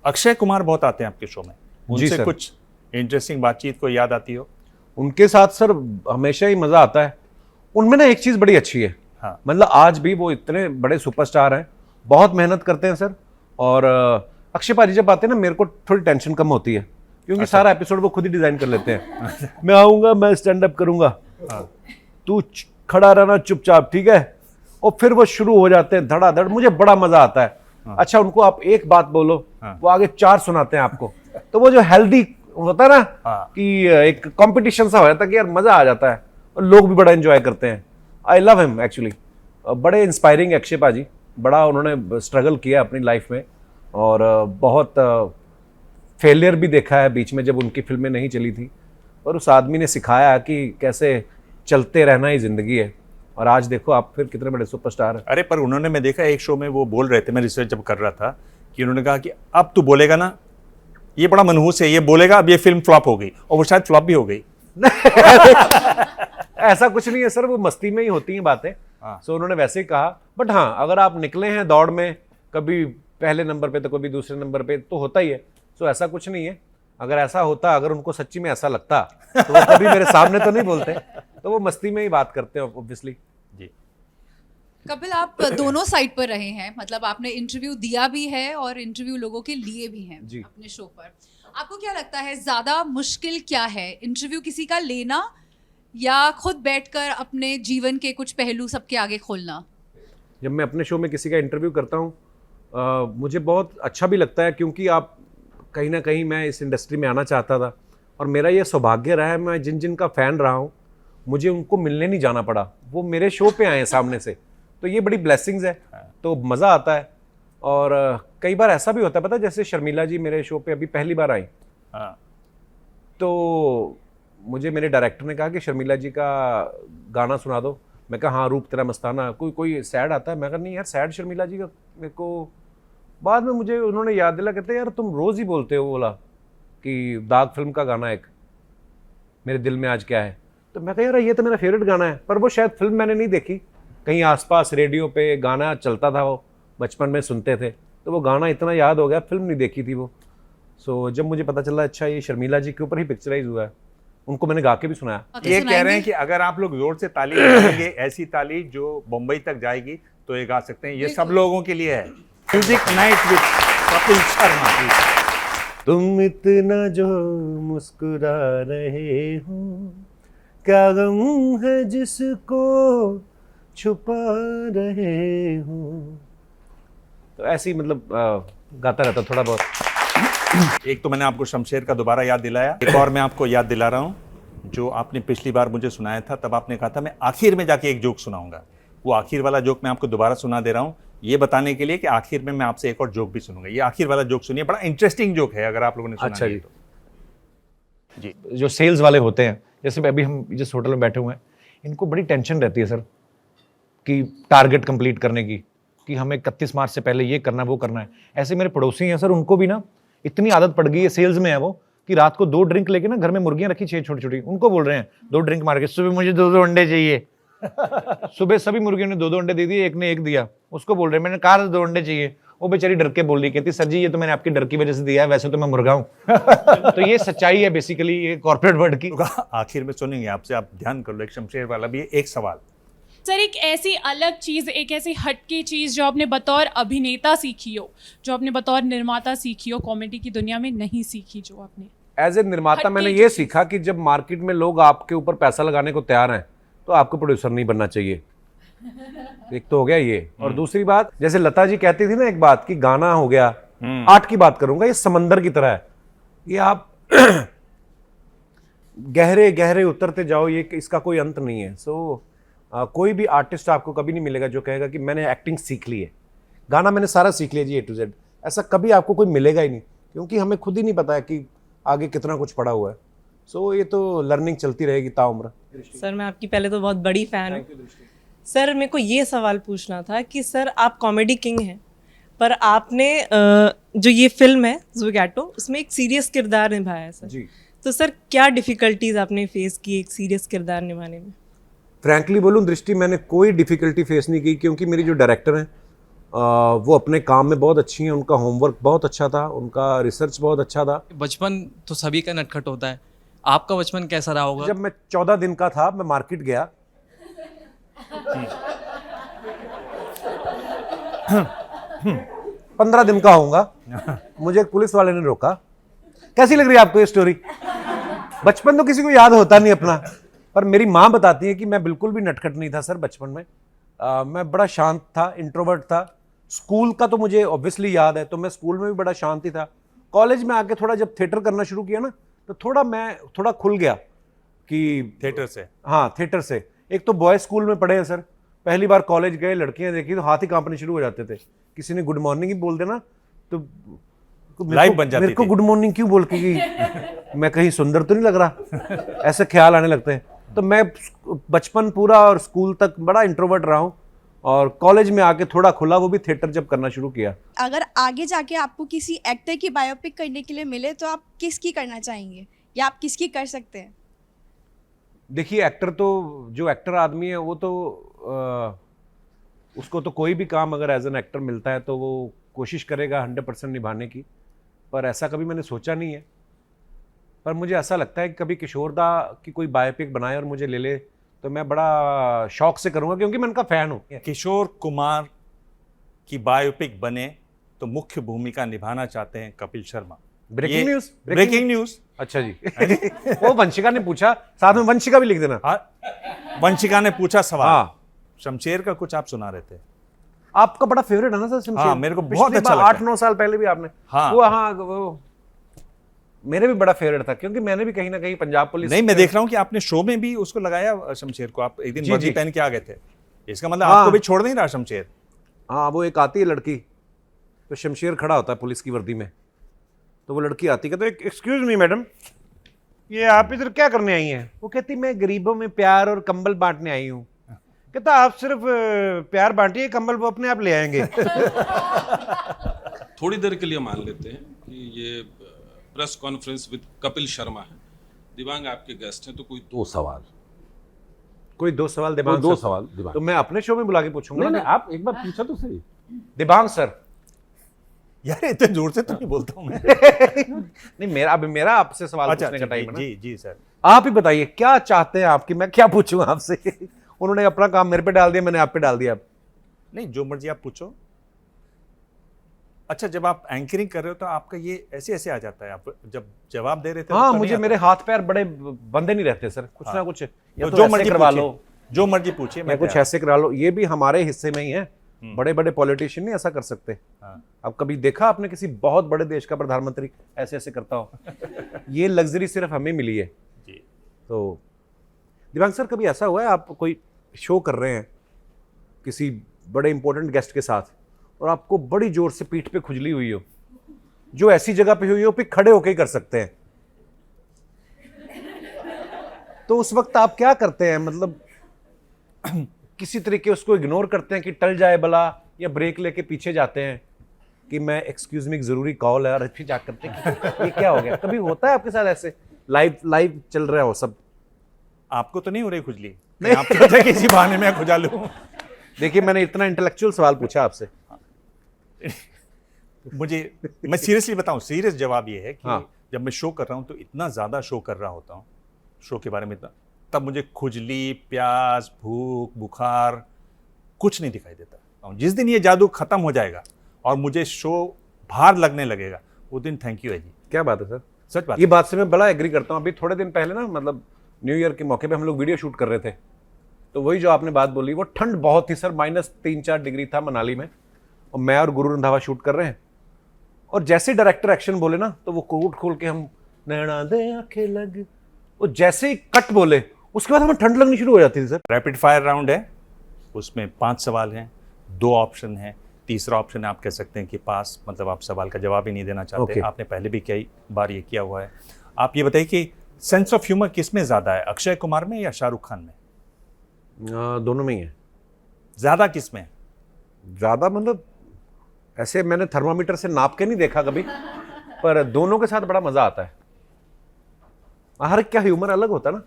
अक्षय कुमार बहुत आते हैं आपके शो में, उनसे सर। कुछ इंटरेस्टिंग बातचीत को याद आती हो? उनके साथ सर हमेशा ही मजा आता है। उनमें ना एक चीज बड़ी अच्छी है, हाँ। मतलब आज भी वो इतने बड़े सुपरस्टार हैं, बहुत मेहनत करते हैं सर। और अक्षय पाजी जब आते हैं ना, मेरे को थोड़ी टेंशन कम होती है, क्योंकि सारा एपिसोड वो खुद ही डिजाइन कर लेते हैं। मैं आऊंगा, मैं स्टैंड अप करूंगा, तू खड़ा रहना चुपचाप, ठीक है? और फिर वो शुरू हो जाते हैं धड़ाधड़, मुझे बड़ा मजा आता है। अच्छा, उनको आप एक बात बोलो, वो आगे 4 सुनाते हैं आपको। तो वो जो हेल्दी होता है ना, कि एक कंपटीशन सा हो जाता है कि यार मजा आ जाता है, और लोग भी बड़ा एंजॉय करते हैं। I love him actually. बड़े इंस्पायरिंग अक्षय पाजी, बड़ा उन्होंने स्ट्रगल किया अपनी लाइफ में, और बहुत फेलियर भी देखा है बीच में जब उनकी फिल्में नहीं चली थी, और उस आदमी ने सिखाया कि कैसे चलते रहना ही जिंदगी है। और आज देखो आप फिर कितने बड़े सुपरस्टार हैं। अरे पर उन्होंने, मैं देखा एक शो में वो बोल रहे थे, मैं रिसर्च जब कर रहा था, कि उन्होंने कहा कि अब तू बोलेगा ना, ये बड़ा मनहूस है, ये बोलेगा अब ये फिल्म फ्लॉप हो गई, और वो शायद फ्लॉप भी हो गई। ऐसा कुछ नहीं है सर, वो मस्ती में ही होती हैं बातें। सो उन्होंने वैसे ही कहा। बट हाँ, अगर आप निकले हैं दौड़ में, कभी पहले नंबर पे तो कभी दूसरे नंबर पे, तो होता ही है। सो ऐसा कुछ नहीं है। अगर ऐसा होता, अगर उनको सच्ची में ऐसा लगता, तो वो कभी मेरे सामने तो नहीं बोलते, तो वो मस्ती में ही बात करते हैं ऑब्वियसली। जी। कपिल, आप दोनों साइड पर रहे हैं, मतलब आपने इंटरव्यू दिया भी है और इंटरव्यू लोगों के लिए भी हैं जी। अपने शो पर। आपको क्या लगता है ज्यादा मुश्किल क्या है, इंटरव्यू किसी का लेना या खुद बैठकर अपने जीवन के कुछ पहलू सबके आगे खोलना? जब मैं अपने शो में किसी का इंटरव्यू करता हूँ, मुझे बहुत अच्छा भी लगता है, क्योंकि आप कहीं ना कहीं, मैं इस इंडस्ट्री में आना चाहता था, और मेरा ये सौभाग्य रहा है, मैं जिन जिन का फ़ैन रहा हूँ, मुझे उनको मिलने नहीं जाना पड़ा, वो मेरे शो पे आए हैं सामने से। तो ये बड़ी ब्लेसिंग्स है, तो मज़ा आता है। और कई बार ऐसा भी होता है, पता है, जैसे शर्मिला जी मेरे शो पे अभी पहली बार आई, तो मुझे मेरे डायरेक्टर ने कहा कि शर्मिला जी का गाना सुना दो। मैं कहा हाँ, रूप तेरा मस्ताना। कोई सैड आता है? मैं कहा नहीं यार, सैड शर्मिला जी का मेरे को। बाद में मुझे उन्होंने याद दिला, कहते यार तुम रोज़ ही बोलते हो बोला कि दाग फिल्म का गाना एक, मेरे दिल में आज क्या है। तो मैं कहा यार ये तो मेरा फेवरेट गाना है, पर वो शायद फिल्म मैंने नहीं देखी, कहीं आसपास रेडियो पे गाना चलता था, वो बचपन में सुनते थे, तो वो गाना इतना याद हो गया, फिल्म नहीं देखी थी वो। सो जब मुझे पता चला अच्छा ये शर्मिला जी के ऊपर ही पिक्चराइज हुआ है, उनको मैंने गा के भी सुनाया। ये कह रहे हैं कि अगर आप लोग जोर से ताली बजाएंगे, ऐसी ताली जो मुंबई तक जाएगी, तो ये गा सकते हैं। ये सब लोगों के लिए है। Music night with Kapil Sharma. तुम इतना जो मुस्कुरा रहे हो, क्या गम है जिसको छुपा रहे हो। तो ऐसी मतलब गाता रहता थोड़ा बहुत। एक तो मैंने आपको शमशेर का दोबारा याद दिलाया, एक और मैं आपको याद दिला रहा हूँ, जो आपने पिछली बार मुझे सुनाया था। तब आपने कहा था मैं आखिर में जाके एक जोक सुनाऊंगा, वो आखिर वाला जोक मैं आपको दोबारा सुना दे रहा हूँ, ये बताने के लिए कि आखिर में मैं आपसे एक और जोक भी सुनूंगा। ये आखिर वाला जोक सुनिए, बड़ा इंटरेस्टिंग जोक है, अगर आप लोगों ने सुना अच्छा नहीं जी। है तो। जी, जो सेल्स वाले होते हैं, जैसे अभी हम जिस होटल में बैठे हुए हैं, इनको बड़ी टेंशन रहती है सर कि टारगेट कंप्लीट करने की, कि हमें 31 मार्च से पहले ये करना है, वो करना है। ऐसे मेरे पड़ोसी हैं सर, उनको भी ना इतनी आदत पड़ गई है, सेल्स में है वो, कि रात को 2 ड्रिंक लेके ना घर में मुर्गियां रखी 6 छोटी छोटी, उनको बोल रहे हैं 2 ड्रिंक मार के, सुबह मुझे 2 अंडे चाहिए। सुबह सभी मुर्गियों ने 2 अंडे दे दिए, एक ने 1 दिया, उसको बोल रहे हैं मैंने कहा 2 अंडे चाहिए। वो बेचारी डर के बोल रही, कहती सर जी ये तो मैंने आपकी डर की वजह से दिया है, वैसे तो मैं मुर्गा हूं। तो ये सच्चाई है बेसिकली ये कॉर्पोरेट वर्ल्ड की। आखिर में सुनेंगे आपसे, आप ध्यान कर लो। एक शमशेर वाला भी है, एक सवाल। सर, एक ऐसी अलग चीज़, एक ऐसी हटके चीज़ जो आपने बतौर अभिनेता सीखी हो, जो आपने बतौर निर्माता सीखी हो, कॉमेडी की दुनिया में नहीं सीखी, जो आपने एज ए निर्माता मैंने ये सीखा कि जब मार्केट में लोग आपके ऊपर पैसा लगाने को तैयार हैं तो आपको प्रोड्यूसर नहीं बनना चाहिए। एक तो हो गया ये, और दूसरी बात, जैसे लता जी कहती थी ना एक बात कि गाना हो गया, आर्ट की बात करूंगा, ये समंदर की तरह है, ये आप गहरे गहरे उतरते जाओ, ये इसका कोई अंत नहीं है। सो कोई भी आर्टिस्ट आपको कभी नहीं मिलेगा जो कहेगा कि मैंने एक्टिंग सीख ली है, गाना मैंने सारा सीख लिया जी A to Z, ऐसा कभी आपको कोई मिलेगा ही नहीं, क्योंकि हमें खुद ही नहीं पता है कि आगे कितना कुछ पड़ा हुआ है। सो ये तो लर्निंग चलती रहेगी ताउम्र। सर मैं आपकी पहले तो बहुत बड़ी फैन हूँ। सर मेरे को ये सवाल पूछना था कि सर आप कॉमेडी किंग हैं, पर आपने जो ये फिल्म है ज़ोगैटो, उसमें एक सीरियस किरदार निभाया है सर जी। तो सर क्या डिफ़िकल्टीज़ आपने फेस की एक सीरियस किरदार निभाने में? फ्रैंकली बोलूँ दृष्टि, मैंने कोई डिफ़िकल्टी फेस नहीं की, क्योंकि मेरी जो डायरेक्टर हैं वो अपने काम में बहुत अच्छी हैं, उनका होमवर्क बहुत अच्छा था, उनका रिसर्च बहुत अच्छा था। बचपन तो सभी का नटखट होता है, आपका बचपन कैसा रहा होगा? जब मैं 14 दिन का था, मैं मार्केट गया, 15 दिन का होऊंगा, मुझे एक पुलिस वाले ने रोका। कैसी लग रही है आपको ये स्टोरी? बचपन तो किसी को याद होता नहीं अपना, पर मेरी माँ बताती है कि मैं बिल्कुल भी नटखट नहीं था सर बचपन में। मैं बड़ा शांत था, इंट्रोवर्ट था। स्कूल का तो मुझे ऑब्वियसली याद है, तो मैं स्कूल में भी बड़ा शांत ही था। कॉलेज में आके थोड़ा जब थिएटर करना शुरू किया ना, तो मैं थोड़ा खुल गया कि थिएटर से, हाँ थिएटर से। एक तो बॉयज स्कूल में पढ़े हैं सर, पहली बार कॉलेज गए, लड़कियां देखी तो हाथ ही कांपने शुरू हो जाते थे। किसी ने गुड मॉर्निंग ही बोल देना तो लाइव बन जाती मेरे को थी। गुड मॉर्निंग क्यों बोल के कि मैं कहीं सुंदर तो नहीं लग रहा, ऐसे ख्याल आने लगते हैं। तो मैं बचपन पूरा और स्कूल तक बड़ा इंट्रोवर्ट रहा हूँ, और कॉलेज में आके थोड़ा खुला, वो भी थिएटर जब करना शुरू किया। अगर आगे जाके आपको किसी एक्टर की बायोपिक करने के लिए मिले तो आप किसकी करना चाहेंगे, या आप किसकी कर सकते हैं? देखिए एक्टर तो, जो एक्टर आदमी है वो तो उसको तो कोई भी काम अगर एज एन एक्टर मिलता है तो वो कोशिश करेगा 100% निभाने की, पर ऐसा कभी मैंने सोचा नहीं है। पर मुझे ऐसा लगता है कि कभी किशोर दा की कोई बायोपिक बनाए और मुझे ले ले तो मैं बड़ा शौक से करूंगा, क्योंकि मैं उनका फैन हूँ। किशोर कुमार की बायोपिक बने तो मुख्य भूमिका निभाना चाहते हैं Kapil Sharma. Breaking news, breaking news. अच्छा जी। वो वंशिका ने पूछा, साथ में वंशिका भी लिख देना। हाँ, वंशिका ने पूछा सवाल। हाँ। शमशेर का कुछ आप सुना रहे थे। आपका बड़ा फेवरेट है ना सर शमशेर? हाँ, मेरे को बहुत अच्छा लगता है। 8-9 साल पहले भी आपने, हाँ। वो मेरे भी बड़ा फेवरेट था, क्योंकि मैंने भी कहीं ना कहीं पंजाब पुलिस, नहीं मैं देख रहा हूँ कि आपने शो में भी उसको लगाया शमशेर को, आप एक दिन वर्दी पहन के आ गए थे, इसका मतलब हाँ। आपको भी छोड़ नहीं रहा शमशेर। हाँ, वो एक आती है लड़की, तो शमशेर खड़ा होता है पुलिस की वर्दी में, तो वो लड़की आती है, कहते एक्सक्यूज मी मैडम, ये आप इधर क्या करने आई हैं? वो कहती मैं गरीबों में प्यार और कंबल बांटने आई हूँ। कहता आप सिर्फ प्यार बांटिए, कंबल वो अपने आप ले आएंगे। थोड़ी देर के लिए मान लेते हैं कि ये press conference with Kapil Sharma है, दिवांग आपके गेस्ट हैं, तो कोई 2 सवाल, कोई 2 सवाल दिबांग दो सर। सवाल दिबांग। तो मैं अपने शो में बुला के पूछूंगा। नहीं, आप एक बार पूछा तो सही। दिबांग सर, यार इतने जोर से तो नहीं बोलता हूँ मैं। नहीं मेरा आपसे सवाल पूछने का टाइम है ना। जी जी सर, आप ही बताइए क्या चाहते हैं आपकी, मैं क्या पूछूं आपसे? उन्होंने अपना काम मेरे पे डाल दिया, मैंने आप पे डाल दिया। नहीं जो मर्जी आप पूछो। अच्छा, जब आप एंकरिंग कर रहे हो तो आपका ये ऐसे ऐसे आ जाता है, आप जब जवाब दे रहे थे? हाँ, मुझे मेरे हाथ पैर बड़े बंधे नहीं रहते सर, कुछ ना कुछ, या तो जो मर्जी करवा लो, जो मर्जी पूछिए, मैं कुछ ऐसे करा लो। ये भी हमारे हिस्से में ही है, बड़े बड़े पॉलिटिशियन नहीं ऐसा कर सकते। अब कभी देखा आपने किसी बहुत बड़े देश का प्रधानमंत्री ऐसे ऐसे करता हो? ये लग्जरी सिर्फ हमें मिली है जी। तो दिवांग सर, कभी ऐसा हुआ है आप कोई शो कर रहे हैं किसी बड़े इंपॉर्टेंट गेस्ट के साथ और आपको बड़ी जोर से पीठ पे खुजली हुई हो, जो ऐसी जगह पे हुई हो फिर खड़े होके ही कर सकते हैं, तो उस वक्त आप क्या करते हैं? मतलब किसी तरीके उसको इग्नोर करते हैं कि टल जाए भला, या ब्रेक लेके पीछे जाते हैं कि मैं एक्सक्यूज मी एक जरूरी कॉल है, और फिर जा करते हैं कि ये क्या हो गया? कभी होता है आपके साथ ऐसे लाइव चल रहा हो सब? आपको तो नहीं हो रही खुजली? नहीं, आप सोचते हैं कि इसी बहाने में खुजा लूं। देखिए मैंने इतना इंटेलेक्चुअल सवाल पूछा आपसे। मैं सीरियसली बताऊं, सीरियस जवाब ये है कि हाँ। जब मैं शो कर रहा हूं तो इतना ज़्यादा शो कर रहा होता हूं, शो के बारे में इतना, तब मुझे खुजली, प्यास, भूख, बुखार कुछ नहीं दिखाई देता। जिस दिन ये जादू खत्म हो जाएगा और मुझे शो भार लगने लगेगा, वो दिन थैंक यू है जी। क्या बात है सर, सच बात। ये बात से मैं बड़ा एग्री करता हूँ। अभी थोड़े दिन पहले ना, मतलब न्यू ईयर के मौके पे हम लोग वीडियो शूट कर रहे थे, तो वही जो आपने बात बोली, वो ठंड बहुत थी सर, -3-4 डिग्री था मनाली में, और मैं और गुरु रंधावा शूट कर रहे हैं, और जैसे डायरेक्टर एक्शन बोले ना, तो वो कोट खोल के हम नैना दे आंखें लग, वो जैसे ही कट बोले उसके बाद हमें ठंड लगनी शुरू हो जाती थी सर। रैपिड फायर राउंड है, उसमें 5 सवाल हैं, 2 ऑप्शन हैं, तीसरा ऑप्शन आप कह सकते हैं कि पास, मतलब आप सवाल का जवाब ही नहीं देना चाहते। Okay. आपने पहले भी कई बार ये किया हुआ है। आप ये बताइए कि सेंस ऑफ ह्यूमर किस में ज़्यादा है, अक्षय कुमार में या शाहरुख खान में? दोनों में ही है। ज़्यादा किस में? ज़्यादा मतलब ऐसे मैंने थर्मामीटर से नाप के नहीं देखा कभी, पर दोनों के साथ बड़ा मजा आता है। हर एक का ह्यूमर अलग होता है ना।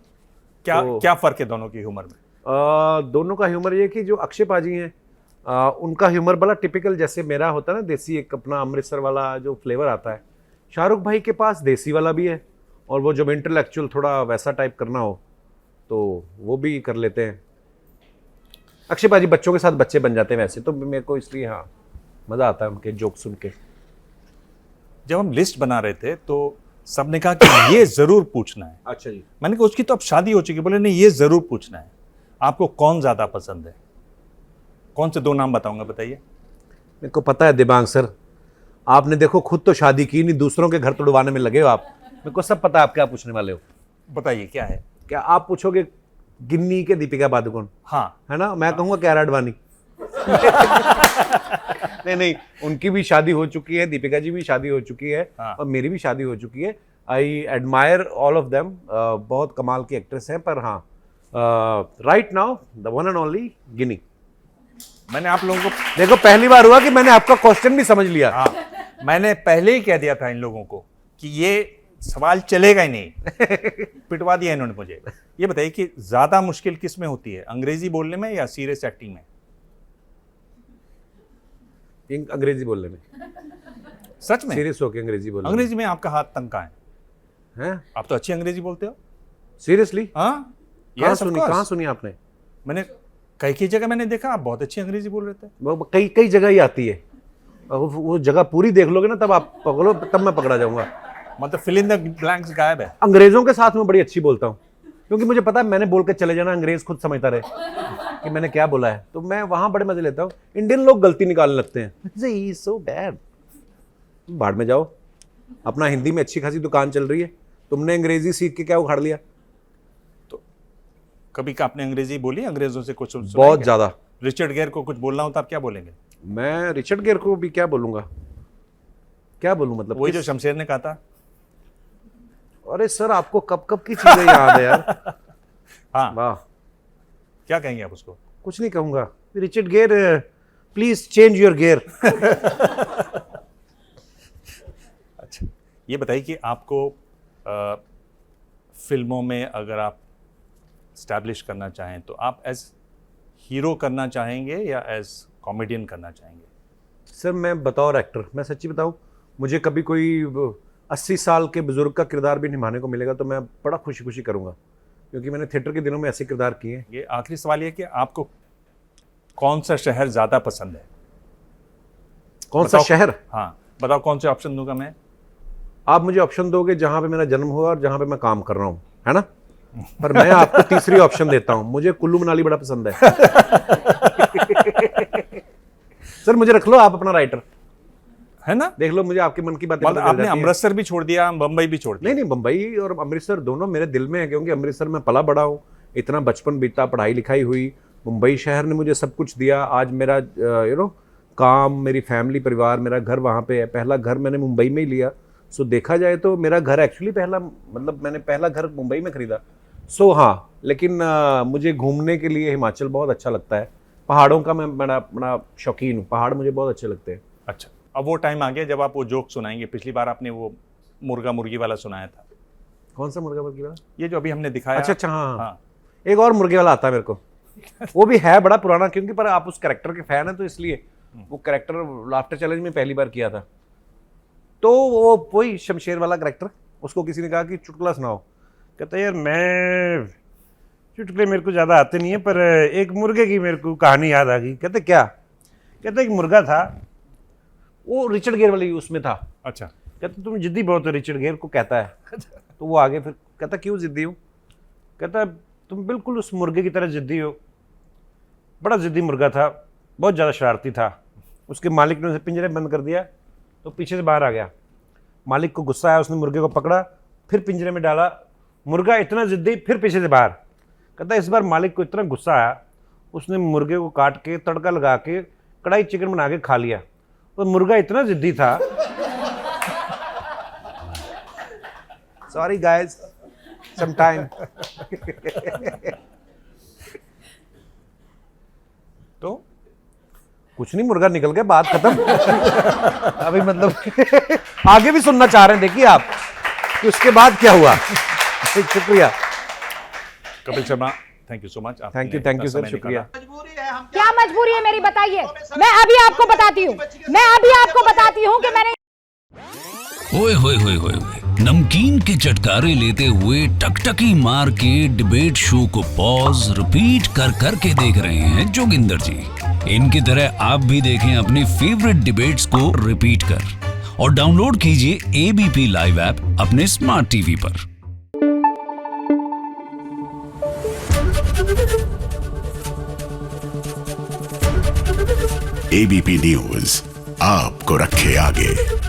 क्या फ़र्क है दोनों की ह्यूमर में? दोनों का ह्यूमर ये कि जो अक्षय पाजी हैं, उनका ह्यूमर बड़ा टिपिकल जैसे मेरा होता है ना, देसी, एक अपना अमृतसर वाला जो फ्लेवर आता है। शाहरुख भाई के पास देसी वाला भी है, और वो जब इंटेलेक्चुअल थोड़ा वैसा टाइप करना हो तो वो भी कर लेते हैं। अक्षय पाजी बच्चों के साथ बच्चे बन जाते हैं वैसे तो, मेरे को इसलिए हाँ मज़ा आता है उनके जोक सुन के। जब हम लिस्ट बना रहे थे तो सबने कहा कि ये ज़रूर पूछना है। अच्छा जी। मैंने कहा उसकी तो अब शादी हो चुकी, बोले नहीं ये ज़रूर पूछना है। आपको कौन ज़्यादा पसंद है? कौन से 2 नाम बताऊंगा, बताइए। मेरे को पता है दिबांग सर, आपने देखो खुद तो शादी की नहीं, दूसरों के घर तोड़वाने में लगे हो आप। मेरे को सब पता है आप क्या पूछने वाले हो। बताइए क्या है। क्या आप पूछोगे गिन्नी के दीपिका पादुकोण? हाँ, है ना। मैं कहूँगा कियारा आडवाणी। नहीं, उनकी भी शादी हो चुकी है, दीपिका जी भी शादी हो चुकी है, हाँ। और मेरी भी शादी हो चुकी है। I admire all of them, बहुत कमाल की एक्ट्रेस हैं। पर हाँ, right now the one and only Gini. मैंने आप लोगों को देखो पहली बार हुआ कि मैंने आपका क्वेश्चन भी समझ लिया। हाँ, मैंने पहले ही कह दिया था इन लोगों को कि ये सवाल चलेगा ही नहीं। पिटवा दिया इन्होंने मुझे। ये बताइए कि ज्यादा मुश्किल किस में होती है, अंग्रेजी बोलने में या सीरियस एक्टिंग में? अंग्रेजी बोलने में। सच में? सीरियस होके अंग्रेजी बोलने अंग्रेजी में आपका हाथ तंग कहाँ है? हैं? आप तो अच्छी अंग्रेजी बोलते हो। सीरियसली? हाँ, कहाँ सुनी आपने? मैंने कई जगह मैंने देखा आप बहुत अच्छी अंग्रेजी बोल रहे थे। वो कई जगह ही आती है, वो जगह पूरी देख लोगे ना तब आप पकड़ो, तब मैं पकड़ा जाऊंगा। मतलब फिल इन द ब्लैंक्स गायब है। अंग्रेजों के साथ में बड़ी अच्छी बोलता हूँ, क्योंकि मुझे पता है मैंने बोल के चले जाना, अंग्रेज खुद समझता रहे कि मैंने क्या बोला है, तो मैं वहां बड़े मजे लेता हूँ। इंडियन लोग गलती निकालने लगते हैं, सो बैड। बाढ़ में जाओ, अपना हिंदी में अच्छी खासी दुकान चल रही है, तुमने अंग्रेजी सीख के क्या उखाड़ लिया? तो कभी का आपने अंग्रेजी बोली अंग्रेजों से कुछ? बहुत ज्यादा। रिचर्ड गेयर को कुछ बोलना हो तो आप क्या बोलेंगे? मैं रिचर्ड गेयर को भी क्या बोलूंगा, क्या बोलूं? मतलब वही जो शमशेर ने कहा था। अरे सर आपको कब कब की चीजें याद है यार। हाँ, वाह। क्या कहेंगे आप उसको? कुछ नहीं कहूंगा। Richard gear please change your gear. अच्छा, ये बताइए कि आपको फिल्मों में अगर आप स्टैब्लिश करना चाहें तो आप एज हीरो करना चाहेंगे या एज कॉमेडियन करना चाहेंगे? सर मैं बतौर एक्टर, मैं सच्ची बताऊं, मुझे कभी कोई 80 साल के बुजुर्ग का किरदार भी निभाने को मिलेगा तो मैं बड़ा खुशी खुशी करूंगा, क्योंकि मैंने थिएटर के दिनों में ऐसे किरदार किए हैं। ये आखिरी सवाल ये कि आपको कौन सा शहर ज़्यादा पसंद है? कौन सा शहर? हाँ बताओ, कौन से ऑप्शन दूंगा मैं? आप मुझे ऑप्शन दोगे जहां पे मेरा जन्म हुआ और जहां पे मैं काम कर रहा हूं, है ना? पर मैं आपको तीसरी ऑप्शन देता हूं, मुझे कुल्लू मनाली बड़ा पसंद है। सर मुझे रख लो आप अपना राइटर, है ना? देख लो मुझे आपके मन की बातें। मतलब आपने अमृतसर भी छोड़ दिया, बम्बई भी छोड़ दिया? नहीं, बम्बई और अमृतसर दोनों मेरे दिल में है, क्योंकि अमृतसर में पला बड़ा हूँ, इतना बचपन बीता, पढ़ाई लिखाई हुई, मुंबई शहर ने मुझे सब कुछ दिया। आज मेरा काम, मेरी फैमिली, परिवार, मेरा घर वहाँ पे है। पहला घर मैंने मुंबई में ही लिया। सो देखा जाए तो मेरा घर एक्चुअली पहला, मतलब मैंने पहला घर मुंबई में खरीदा। सो हाँ, लेकिन मुझे घूमने के लिए हिमाचल बहुत अच्छा लगता है। पहाड़ों का मैं बड़ा शौकीन हूँ, पहाड़ मुझे बहुत अच्छे लगते हैं। अच्छा, अब वो टाइम आ गया जब आप वो जोक सुनाएंगे। पिछली बार आपने वो मुर्गा मुर्गी वाला सुनाया था। कौन सा मुर्गा मुर्गी वाला? ये जो अभी हमने दिखाया। अच्छा, हाँ। एक और मुर्गे वाला आता है मेरे को। वो भी है बड़ा पुराना, क्योंकि पर आप उस कैरेक्टर के फैन हैं तो इसलिए। वो कैरेक्टर लाफ्टर चैलेंज में पहली बार किया था, तो वो वही शमशेर वाला कैरेक्टर। उसको किसी ने कहा कि चुटकुला सुनाओ। कहता है यार मैं चुटकुले मेरे को ज़्यादा आते नहीं है, पर एक मुर्गे की मेरे को कहानी याद आ गई। कहते क्या? कहते एक मुर्गा था, वो रिचर्ड गेयर वाली उसमें था। अच्छा। कहते तुम जिद्दी बहुत हो, रिचर्ड गेयर को कहता है। तो वो आगे फिर कहता क्यों जिद्दी हूँ? कहता तुम बिल्कुल उस मुर्गे की तरह जिद्दी हो। बड़ा जिद्दी मुर्गा था, बहुत ज़्यादा शरारती था। उसके मालिक ने उसे पिंजरे में बंद कर दिया तो पीछे से बाहर आ गया। मालिक को गुस्सा आया, उसने मुर्गे को पकड़ा, फिर पिंजरे में डाला। मुर्गा इतना जिद्दी, फिर पीछे से बाहर। कहता इस बार मालिक को इतना गुस्सा आया, उसने मुर्गे को काट के तड़का लगा के कढ़ाई चिकन बना के खा लिया। और मुर्गा इतना जिद्दी था। Sorry guys, some time. तो कुछ नहीं, मुर्गा निकल गया, बात खत्म। अभी मतलब आगे भी सुनना चाह रहे हैं, देखिए आप कि उसके बाद क्या हुआ। शुक्रिया Kapil Sharma, thank you so much. Thank you sir, शुक्रिया। क्या मजबूरी है मेरी, बताइए। मैं अभी आपको बताती हूँ कि मैंने ओए होए होए होए नमकीन के चटकारे लेते हुए टकटकी मार के डिबेट शो को पॉज रिपीट कर करके देख रहे हैं जोगिंदर जी। इनकी तरह आप भी देखें अपनी फेवरेट डिबेट्स को रिपीट कर और डाउनलोड कीजिए एबीपी लाइव ऐप अपने स्मार्ट टीवी पर। एबीपी न्यूज आपको रखे आगे।